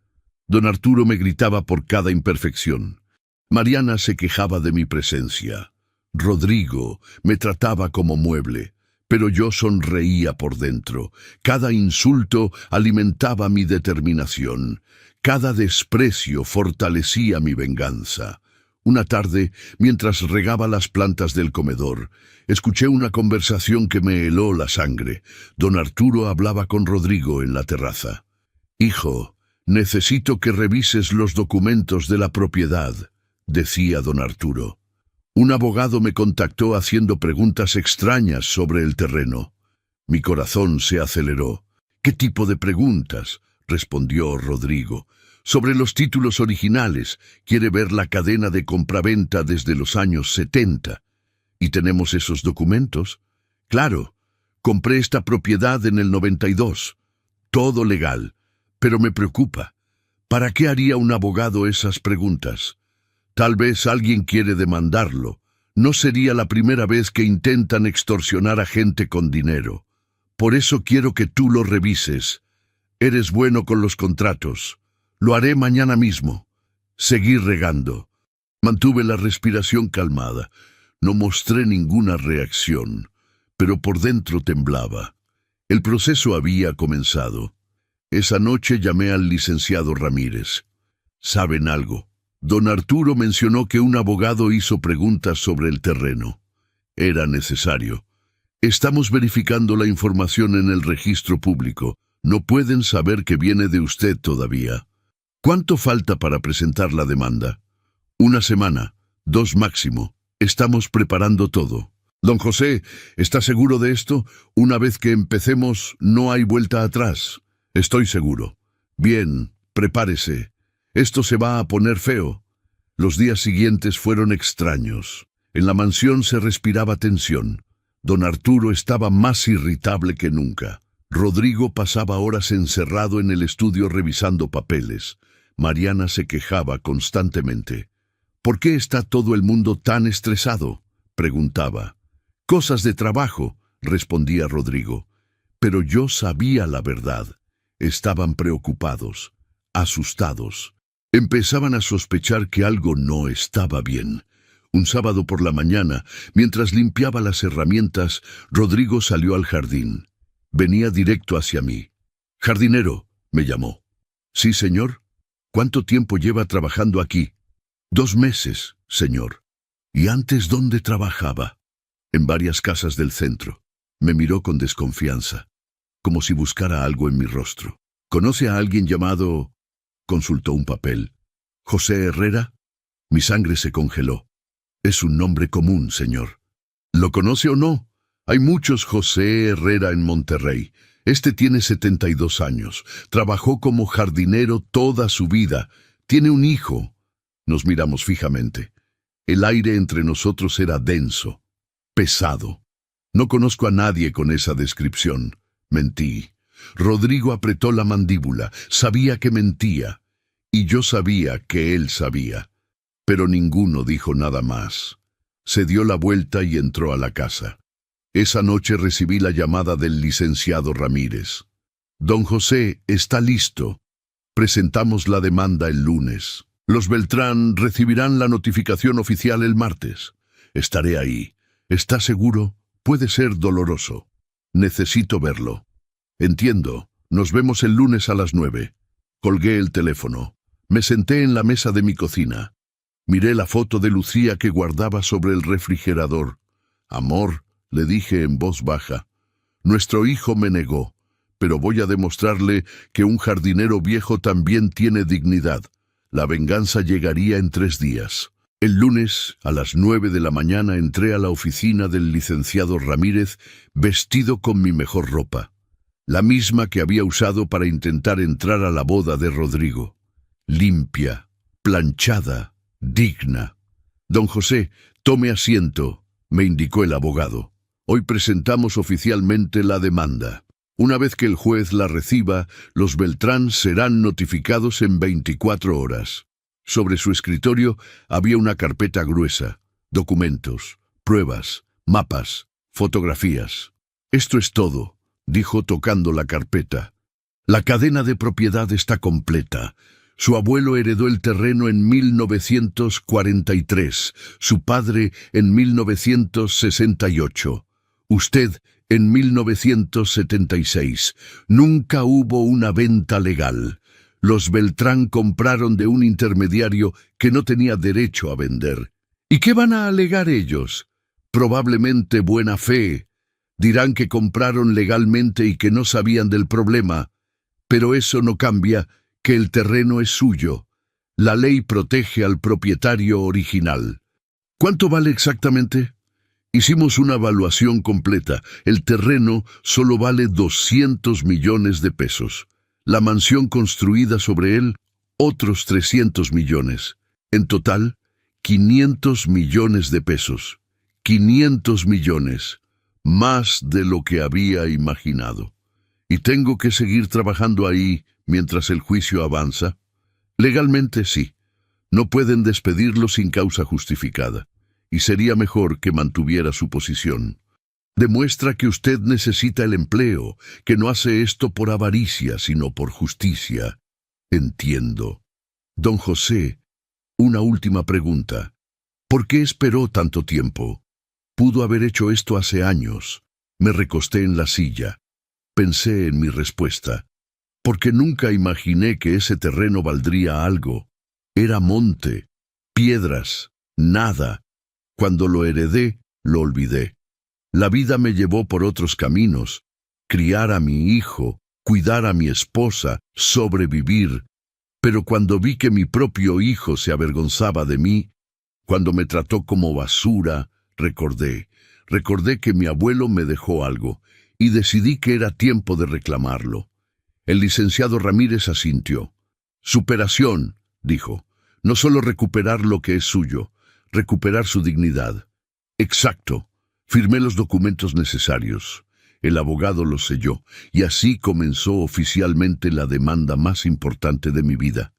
Don Arturo me gritaba por cada imperfección. Mariana se quejaba de mi presencia. Rodrigo me trataba como mueble, pero yo sonreía por dentro. Cada insulto alimentaba mi determinación. Cada desprecio fortalecía mi venganza. Una tarde, mientras regaba las plantas del comedor, escuché una conversación que me heló la sangre. Don Arturo hablaba con Rodrigo en la terraza. «Hijo, necesito que revises los documentos de la propiedad», decía don Arturo. «Un abogado me contactó haciendo preguntas extrañas sobre el terreno». Mi corazón se aceleró. «¿Qué tipo de preguntas?», respondió Rodrigo. «Sobre los títulos originales. Quiere ver la cadena de compraventa desde los años 70. ¿Y tenemos esos documentos?». «Claro. Compré esta propiedad en el 92. Todo legal. Pero me preocupa. ¿Para qué haría un abogado esas preguntas?». Tal vez alguien quiere demandarlo. No sería la primera vez que intentan extorsionar a gente con dinero. Por eso quiero que tú lo revises. Eres bueno con los contratos. Lo haré mañana mismo. Seguí regando. Mantuve la respiración calmada. No mostré ninguna reacción, pero por dentro temblaba. El proceso había comenzado. Esa noche llamé al licenciado Ramírez. ¿Saben algo? Don Arturo mencionó que un abogado hizo preguntas sobre el terreno. Era necesario. Estamos verificando la información en el registro público. No pueden saber que viene de usted todavía. ¿Cuánto falta para presentar la demanda? 1 semana, 2 máximo. Estamos preparando todo. Don José, ¿está seguro de esto? Una vez que empecemos, no hay vuelta atrás. Estoy seguro. Bien, prepárese. Esto se va a poner feo. Los días siguientes fueron extraños. En la mansión se respiraba tensión. Don Arturo estaba más irritable que nunca. Rodrigo pasaba horas encerrado en el estudio revisando papeles. Mariana se quejaba constantemente. ¿Por qué está todo el mundo tan estresado?, preguntaba. Cosas de trabajo, respondía Rodrigo. Pero yo sabía la verdad. Estaban preocupados, asustados. Empezaban a sospechar que algo no estaba bien. Un sábado por la mañana, mientras limpiaba las herramientas, Rodrigo salió al jardín. Venía directo hacia mí. «Jardinero», me llamó. «Sí, señor». «¿Cuánto tiempo lleva trabajando aquí?» 2 meses, señor. ¿Y antes dónde trabajaba? En varias casas del centro. Me miró con desconfianza, como si buscara algo en mi rostro. ¿Conoce a alguien llamado...? Consultó un papel. ¿José Herrera? Mi sangre se congeló. Es un nombre común, señor. ¿Lo conoce o no? Hay muchos José Herrera en Monterrey. Este tiene 72 años. Trabajó como jardinero toda su vida. Tiene un hijo. Nos miramos fijamente. El aire entre nosotros era denso, pesado. No conozco a nadie con esa descripción. Mentí. Rodrigo apretó la mandíbula. Sabía que mentía. Y yo sabía que él sabía. Pero ninguno dijo nada más. Se dio la vuelta y entró a la casa. Esa noche recibí la llamada del licenciado Ramírez. «Don José, está listo. Presentamos la demanda el lunes. Los Beltrán recibirán la notificación oficial el martes. Estaré ahí. ¿Está seguro? Puede ser doloroso. Necesito verlo». «Entiendo. Nos vemos el lunes a las 9». Colgué el teléfono. Me senté en la mesa de mi cocina. Miré la foto de Lucía que guardaba sobre el refrigerador. «Amor», le dije en voz baja, «nuestro hijo me negó, pero voy a demostrarle que un jardinero viejo también tiene dignidad. La venganza llegaría en 3 días». El lunes, a las 9 de la mañana, entré a la oficina del licenciado Ramírez vestido con mi mejor ropa, la misma que había usado para intentar entrar a la boda de Rodrigo. Limpia, planchada, digna. «Don José, tome asiento», me indicó el abogado. «Hoy presentamos oficialmente la demanda. Una vez que el juez la reciba, los Beltrán serán notificados en 24 horas. Sobre su escritorio había una carpeta gruesa, documentos, pruebas, mapas, fotografías. «Esto es todo», dijo tocando la carpeta. «La cadena de propiedad está completa. Su abuelo heredó el terreno en 1943, su padre en 1968. Usted en 1976. Nunca hubo una venta legal. Los Beltrán compraron de un intermediario que no tenía derecho a vender. ¿Y qué van a alegar ellos? Probablemente buena fe. Dirán que compraron legalmente y que no sabían del problema. Pero eso no cambia que el terreno es suyo. La ley protege al propietario original». «¿Cuánto vale exactamente?» Hicimos una evaluación completa. El terreno solo vale 200 millones de pesos. La mansión construida sobre él, otros 300 millones. En total, 500 millones de pesos. 500 millones. Más de lo que había imaginado. ¿Y tengo que seguir trabajando ahí mientras el juicio avanza? Legalmente sí, No pueden despedirlo sin causa justificada, y sería mejor que mantuviera su posición. Demuestra que usted necesita el empleo, que no hace esto por avaricia, sino por justicia. Entiendo. Don José, una última pregunta. ¿Por qué esperó tanto tiempo? Pudo haber hecho esto hace años. Me recosté en la silla. Pensé en mi respuesta. Porque nunca imaginé que ese terreno valdría algo. Era monte, piedras, nada. Cuando lo heredé, lo olvidé. La vida me llevó por otros caminos. Criar a mi hijo, cuidar a mi esposa, sobrevivir. Pero cuando vi que mi propio hijo se avergonzaba de mí, cuando me trató como basura, recordé que mi abuelo me dejó algo, y decidí que era tiempo de reclamarlo. El licenciado Ramírez asintió. Superación, dijo. No solo recuperar lo que es suyo, recuperar su dignidad. Exacto. Firmé los documentos necesarios. El abogado los selló, y así comenzó oficialmente la demanda más importante de mi vida.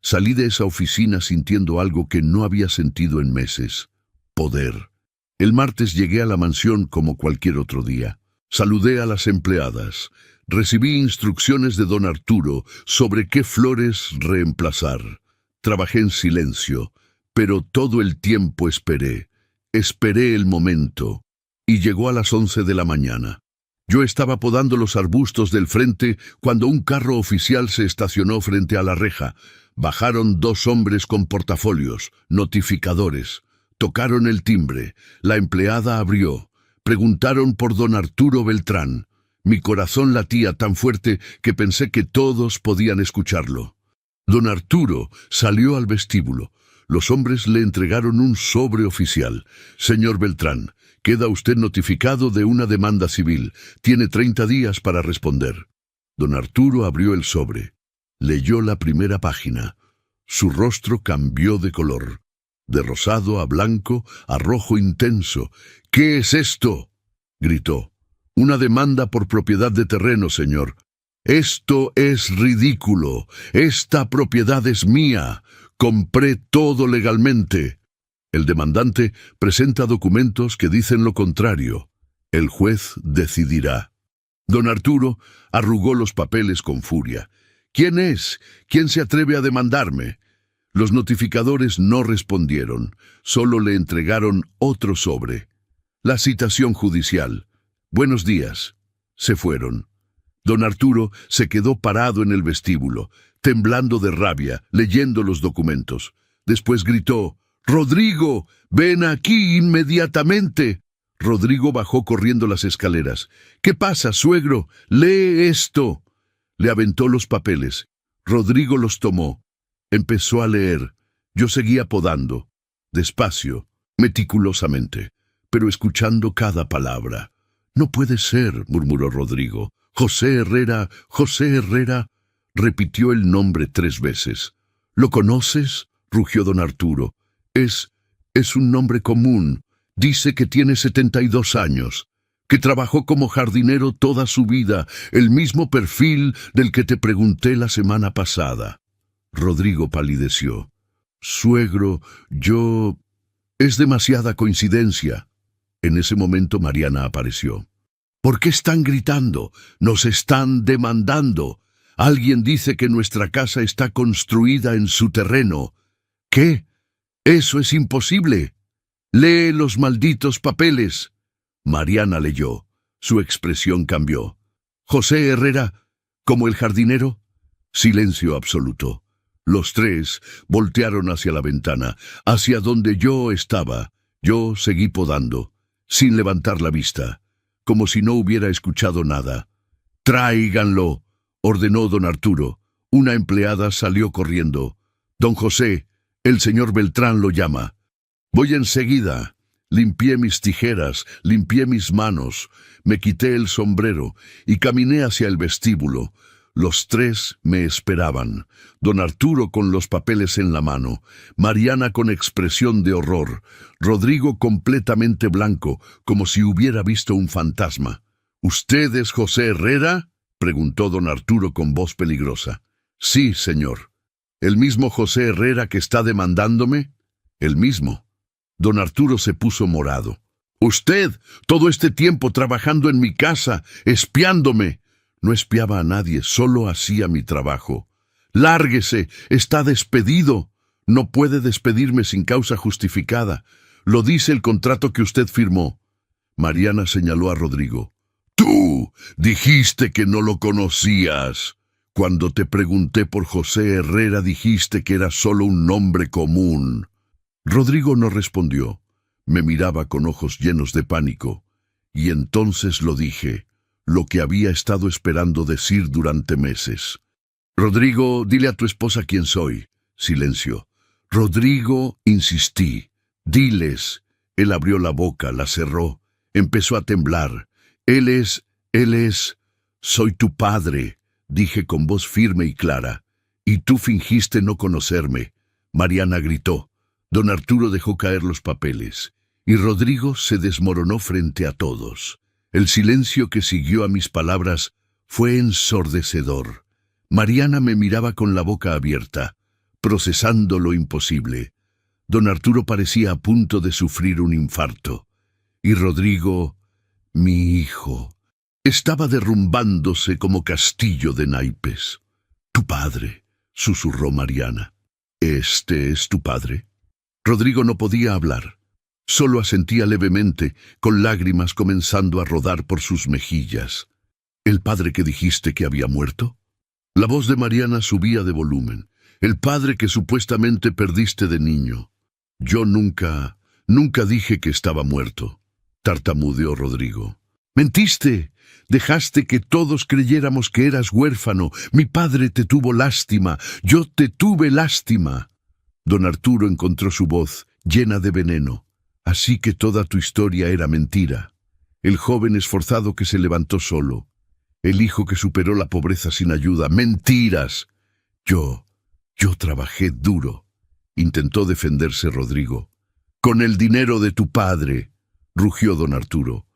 Salí de esa oficina sintiendo algo que no había sentido en meses. Poder. El martes llegué a la mansión como cualquier otro día. Saludé a las empleadas. Recibí instrucciones de don Arturo sobre qué flores reemplazar. Trabajé en silencio, pero todo el tiempo esperé. Esperé el momento, y llegó a las 11 de la mañana. Yo estaba podando los arbustos del frente cuando un carro oficial se estacionó frente a la reja. Bajaron 2 hombres con portafolios, notificadores. Tocaron el timbre. La empleada abrió. Preguntaron por don Arturo Beltrán. Mi corazón latía tan fuerte que pensé que todos podían escucharlo. Don Arturo salió al vestíbulo. Los hombres le entregaron un sobre oficial. Señor Beltrán, queda usted notificado de una demanda civil. Tiene 30 días para responder. Don Arturo abrió el sobre. Leyó la primera página. Su rostro cambió de color. De rosado a blanco, a rojo intenso. ¿Qué es esto?, gritó. Una demanda por propiedad de terreno, señor. Esto es ridículo. Esta propiedad es mía. Compré todo legalmente. El demandante presenta documentos que dicen lo contrario. El juez decidirá. Don Arturo arrugó los papeles con furia. ¿Quién es? ¿Quién se atreve a demandarme? Los notificadores no respondieron. Solo le entregaron otro sobre. La citación judicial. Buenos días. Se fueron. Don Arturo se quedó parado en el vestíbulo, temblando de rabia, leyendo los documentos. Después gritó, «¡Rodrigo, ven aquí inmediatamente!». Rodrigo bajó corriendo las escaleras. «¿Qué pasa, suegro? Lee esto». Le aventó los papeles. Rodrigo los tomó. Empezó a leer. Yo seguía podando, despacio, meticulosamente, pero escuchando cada palabra. «No puede ser», murmuró Rodrigo. «José Herrera, José Herrera», repitió el nombre 3 veces. «¿Lo conoces?», rugió don Arturo. Es un nombre común. Dice que tiene 72 años, que trabajó como jardinero toda su vida, el mismo perfil del que te pregunté la semana pasada». Rodrigo palideció. «Suegro, yo... es demasiada coincidencia». En ese momento Mariana apareció. «¿Por qué están gritando? Nos están demandando. Alguien dice que nuestra casa está construida en su terreno». «¿Qué? Eso es imposible. Lee los malditos papeles». Mariana leyó. Su expresión cambió. «José Herrera, como el jardinero». Silencio absoluto. Los 3 voltearon hacia la ventana, hacia donde yo estaba. Yo seguí podando, sin levantar la vista, como si no hubiera escuchado nada. «Tráiganlo», ordenó don Arturo. Una empleada salió corriendo. «Don José, el señor Beltrán lo llama». «Voy enseguida». Limpié mis tijeras, limpié mis manos, me quité el sombrero y caminé hacia el vestíbulo. Los 3 me esperaban. Don Arturo con los papeles en la mano, Mariana con expresión de horror, Rodrigo completamente blanco, como si hubiera visto un fantasma. «¿Usted es José Herrera?», preguntó don Arturo con voz peligrosa. «Sí, señor». ¿El mismo José Herrera que está demandándome? El mismo. Don Arturo se puso morado. Usted, todo este tiempo trabajando en mi casa, espiándome. No espiaba a nadie, solo hacía mi trabajo. Lárguese, está despedido. No puede despedirme sin causa justificada. Lo dice el contrato que usted firmó. Mariana señaló a Rodrigo. Tú dijiste que no lo conocías. Cuando te pregunté por José Herrera dijiste que era solo un nombre común. Rodrigo no respondió. Me miraba con ojos llenos de pánico. Y entonces lo dije, lo que había estado esperando decir durante meses. Rodrigo, dile a tu esposa quién soy. Silencio. Rodrigo, insistí. Diles. Él abrió la boca, la cerró. Empezó a temblar. Él es... Soy tu padre, dije con voz firme y clara. Y tú fingiste no conocerme. Mariana gritó. Don Arturo dejó caer los papeles. Y Rodrigo se desmoronó frente a todos. El silencio que siguió a mis palabras fue ensordecedor. Mariana me miraba con la boca abierta, procesando lo imposible. Don Arturo parecía a punto de sufrir un infarto. Y Rodrigo, mi hijo, estaba derrumbándose como castillo de naipes. Tu padre, susurró Mariana. ¿Este es tu padre? Rodrigo no podía hablar. Solo asentía levemente, con lágrimas comenzando a rodar por sus mejillas. ¿El padre que dijiste que había muerto? La voz de Mariana subía de volumen. El padre que supuestamente perdiste de niño. Yo nunca dije que estaba muerto, tartamudeó Rodrigo. Mentiste. Dejaste que todos creyéramos que eras huérfano. Mi padre te tuvo lástima. Yo te tuve lástima. Don Arturo encontró su voz, llena de veneno. Así que toda tu historia era mentira. El joven esforzado que se levantó solo. El hijo que superó la pobreza sin ayuda. ¡Mentiras! Yo trabajé duro. Intentó defenderse Rodrigo. Con el dinero de tu padre, rugió don Arturo.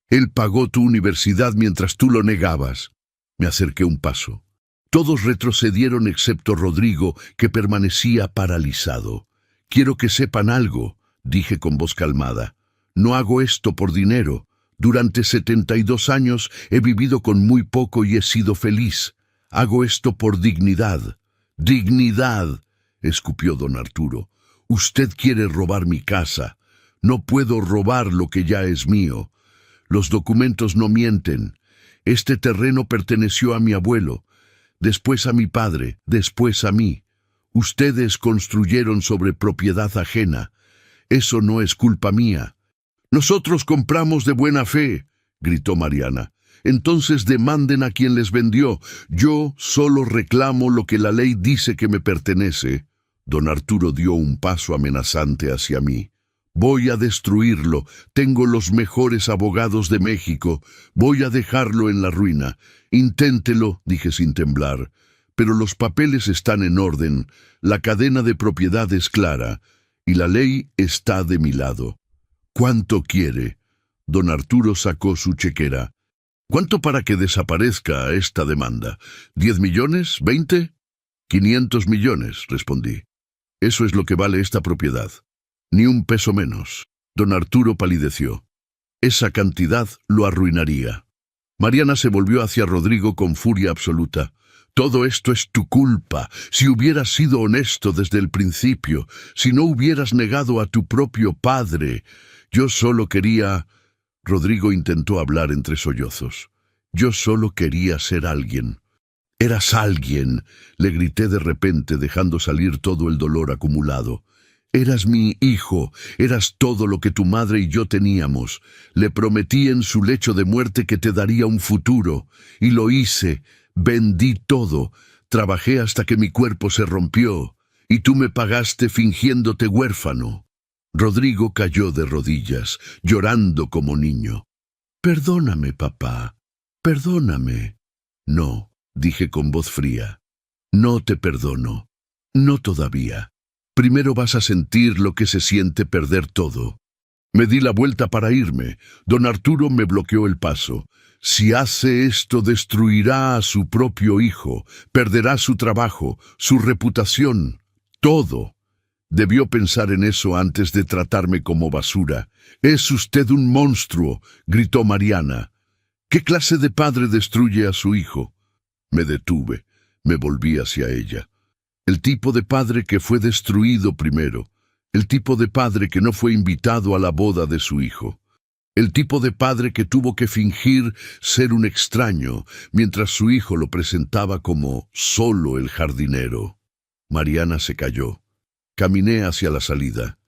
Él pagó tu universidad mientras tú lo negabas. Me acerqué un paso. Todos retrocedieron excepto Rodrigo, que permanecía paralizado. Quiero que sepan algo, dije con voz calmada. No hago esto por dinero. Durante 72 años he vivido con muy poco y he sido feliz. Hago esto por dignidad. ¡Dignidad!, escupió don Arturo. Usted quiere robar mi casa. No puedo robar lo que ya es mío. Los documentos no mienten. Este terreno perteneció a mi abuelo, después a mi padre, después a mí. Ustedes construyeron sobre propiedad ajena. Eso no es culpa mía. Nosotros compramos de buena fe, gritó Mariana. Entonces demanden a quien les vendió. Yo solo reclamo lo que la ley dice que me pertenece. Don Arturo dio un paso amenazante hacia mí. Voy a destruirlo. Tengo los mejores abogados de México. Voy a dejarlo en la ruina. Inténtelo, dije sin temblar. Pero los papeles están en orden. La cadena de propiedad es clara. Y la ley está de mi lado. ¿Cuánto quiere? Don Arturo sacó su chequera. ¿Cuánto para que desaparezca esta demanda? ¿10 millones? ¿20? 500 millones, respondí. Eso es lo que vale esta propiedad. Ni un peso menos. Don Arturo palideció. Esa cantidad lo arruinaría. Mariana se volvió hacia Rodrigo con furia absoluta. Todo esto es tu culpa. Si hubieras sido honesto desde el principio, si no hubieras negado a tu propio padre. Yo solo quería... Rodrigo intentó hablar entre sollozos. Yo solo quería ser alguien. Eras alguien, le grité de repente, dejando salir todo el dolor acumulado. Eras mi hijo, eras todo lo que tu madre y yo teníamos. Le prometí en su lecho de muerte que te daría un futuro, y lo hice. Vendí todo, trabajé hasta que mi cuerpo se rompió, y tú me pagaste fingiéndote huérfano. Rodrigo cayó de rodillas, llorando como niño. Perdóname, papá, perdóname. No, dije con voz fría. No te perdono. No todavía. Primero vas a sentir lo que se siente perder todo. Me di la vuelta para irme. Don Arturo me bloqueó el paso. Si hace esto, destruirá a su propio hijo, perderá su trabajo, su reputación, todo. Debió pensar en eso antes de tratarme como basura. «Es usted un monstruo», gritó Mariana. «¿Qué clase de padre destruye a su hijo?» Me detuve, me volví hacia ella. El tipo de padre que fue destruido primero, el tipo de padre que no fue invitado a la boda de su hijo. El tipo de padre que tuvo que fingir ser un extraño, mientras su hijo lo presentaba como solo el jardinero. Mariana se calló. Caminé hacia la salida.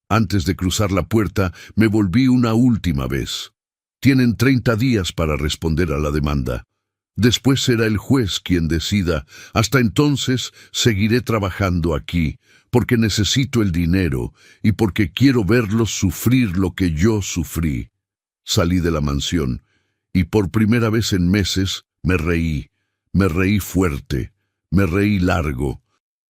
Antes de cruzar la puerta, me volví una última vez. Tienen 30 días para responder a la demanda. Después será el juez quien decida. Hasta entonces seguiré trabajando aquí, porque necesito el dinero y porque quiero verlos sufrir lo que yo sufrí. Salí de la mansión y por primera vez en meses me reí fuerte, me reí largo,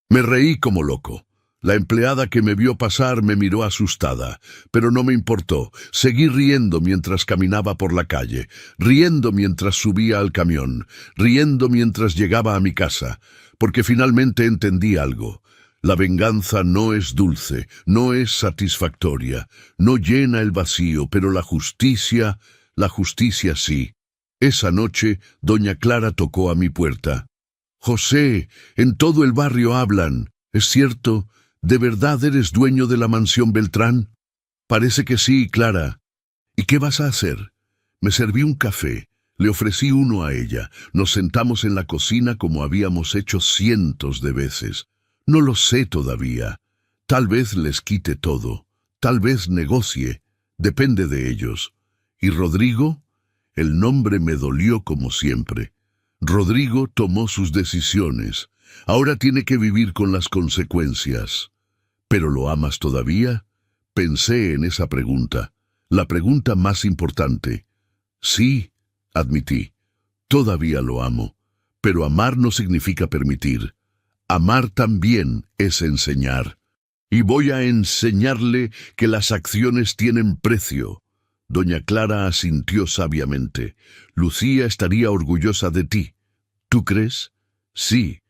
me reí como loco. La empleada que me vio pasar me miró asustada, pero no me importó. Seguí riendo mientras caminaba por la calle, riendo mientras subía al camión, riendo mientras llegaba a mi casa, porque finalmente entendí algo. La venganza no es dulce, no es satisfactoria, no llena el vacío, pero la justicia sí. Esa noche, doña Clara tocó a mi puerta. «José, en todo el barrio hablan. ¿Es cierto? ¿De verdad eres dueño de la mansión Beltrán?» «Parece que sí, Clara». «¿Y qué vas a hacer?» Me serví un café, le ofrecí uno a ella, nos sentamos en la cocina como habíamos hecho cientos de veces. No lo sé todavía. Tal vez les quite todo, tal vez negocie, depende de ellos. ¿Y Rodrigo? El nombre me dolió como siempre. Rodrigo tomó sus decisiones. Ahora tiene que vivir con las consecuencias. ¿Pero lo amas todavía? Pensé en esa pregunta, la pregunta más importante. Sí, admití, todavía lo amo, pero amar no significa permitir. Amar también es enseñar. Y voy a enseñarle que las acciones tienen precio. Doña Clara asintió sabiamente. Lucía estaría orgullosa de ti. ¿Tú crees? Sí,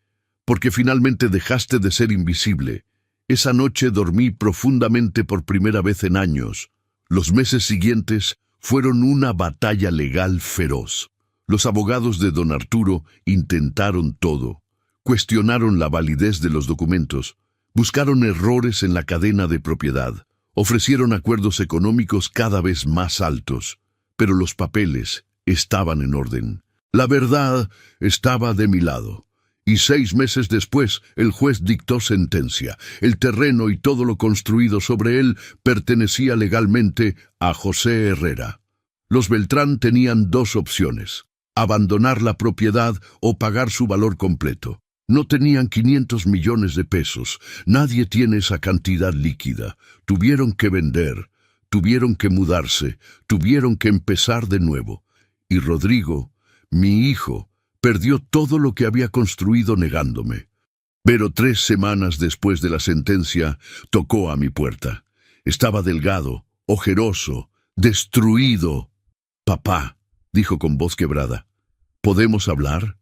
porque finalmente dejaste de ser invisible. Esa noche dormí profundamente por primera vez en años. Los meses siguientes fueron una batalla legal feroz. Los abogados de don Arturo intentaron todo. Cuestionaron la validez de los documentos. Buscaron errores en la cadena de propiedad. Ofrecieron acuerdos económicos cada vez más altos. Pero los papeles estaban en orden. La verdad estaba de mi lado. Y 6 meses después, el juez dictó sentencia. El terreno y todo lo construido sobre él pertenecía legalmente a José Herrera. Los Beltrán tenían 2 opciones: abandonar la propiedad o pagar su valor completo. No tenían 500 millones de pesos. Nadie tiene esa cantidad líquida. Tuvieron que vender, tuvieron que mudarse, tuvieron que empezar de nuevo. Y Rodrigo, mi hijo, perdió todo lo que había construido negándome. Pero 3 semanas después de la sentencia, tocó a mi puerta. Estaba delgado, ojeroso, destruido. «Papá», dijo con voz quebrada, «¿podemos hablar?»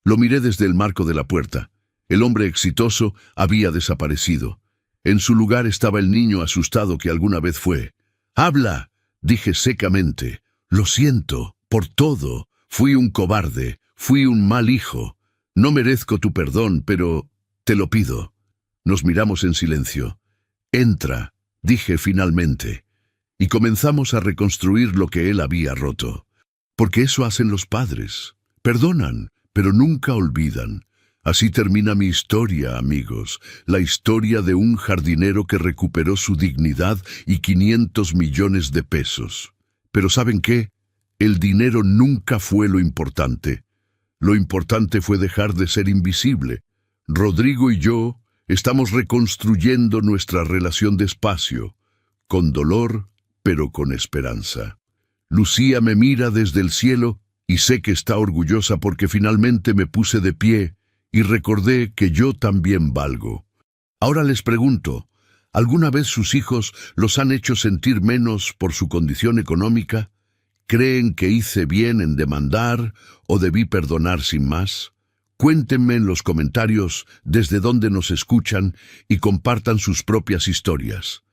Lo miré desde el marco de la puerta. El hombre exitoso había desaparecido. En su lugar estaba el niño asustado que alguna vez fue. «Habla», dije secamente. «Lo siento, por todo. Fui un cobarde. Fui un mal hijo. No merezco tu perdón, pero te lo pido». Nos miramos en silencio. «Entra», dije finalmente. Y comenzamos a reconstruir lo que él había roto. Porque eso hacen los padres. Perdonan, pero nunca olvidan. Así termina mi historia, amigos. La historia de un jardinero que recuperó su dignidad y 500 millones de pesos. Pero ¿saben qué? El dinero nunca fue lo importante. Lo importante fue dejar de ser invisible. Rodrigo y yo estamos reconstruyendo nuestra relación despacio, con dolor, pero con esperanza. Lucía me mira desde el cielo y sé que está orgullosa porque finalmente me puse de pie y recordé que yo también valgo. Ahora les pregunto, ¿alguna vez sus hijos los han hecho sentir menos por su condición económica? ¿Creen que hice bien en demandar o debí perdonar sin más? Cuéntenme en los comentarios desde dónde nos escuchan y compartan sus propias historias.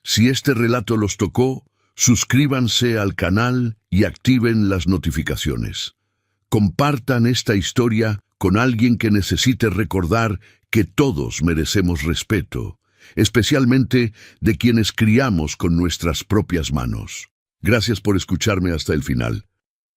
Si este relato los tocó, suscríbanse al canal y activen las notificaciones. Compartan esta historia con alguien que necesite recordar que todos merecemos respeto, especialmente de quienes criamos con nuestras propias manos. Gracias por escucharme hasta el final.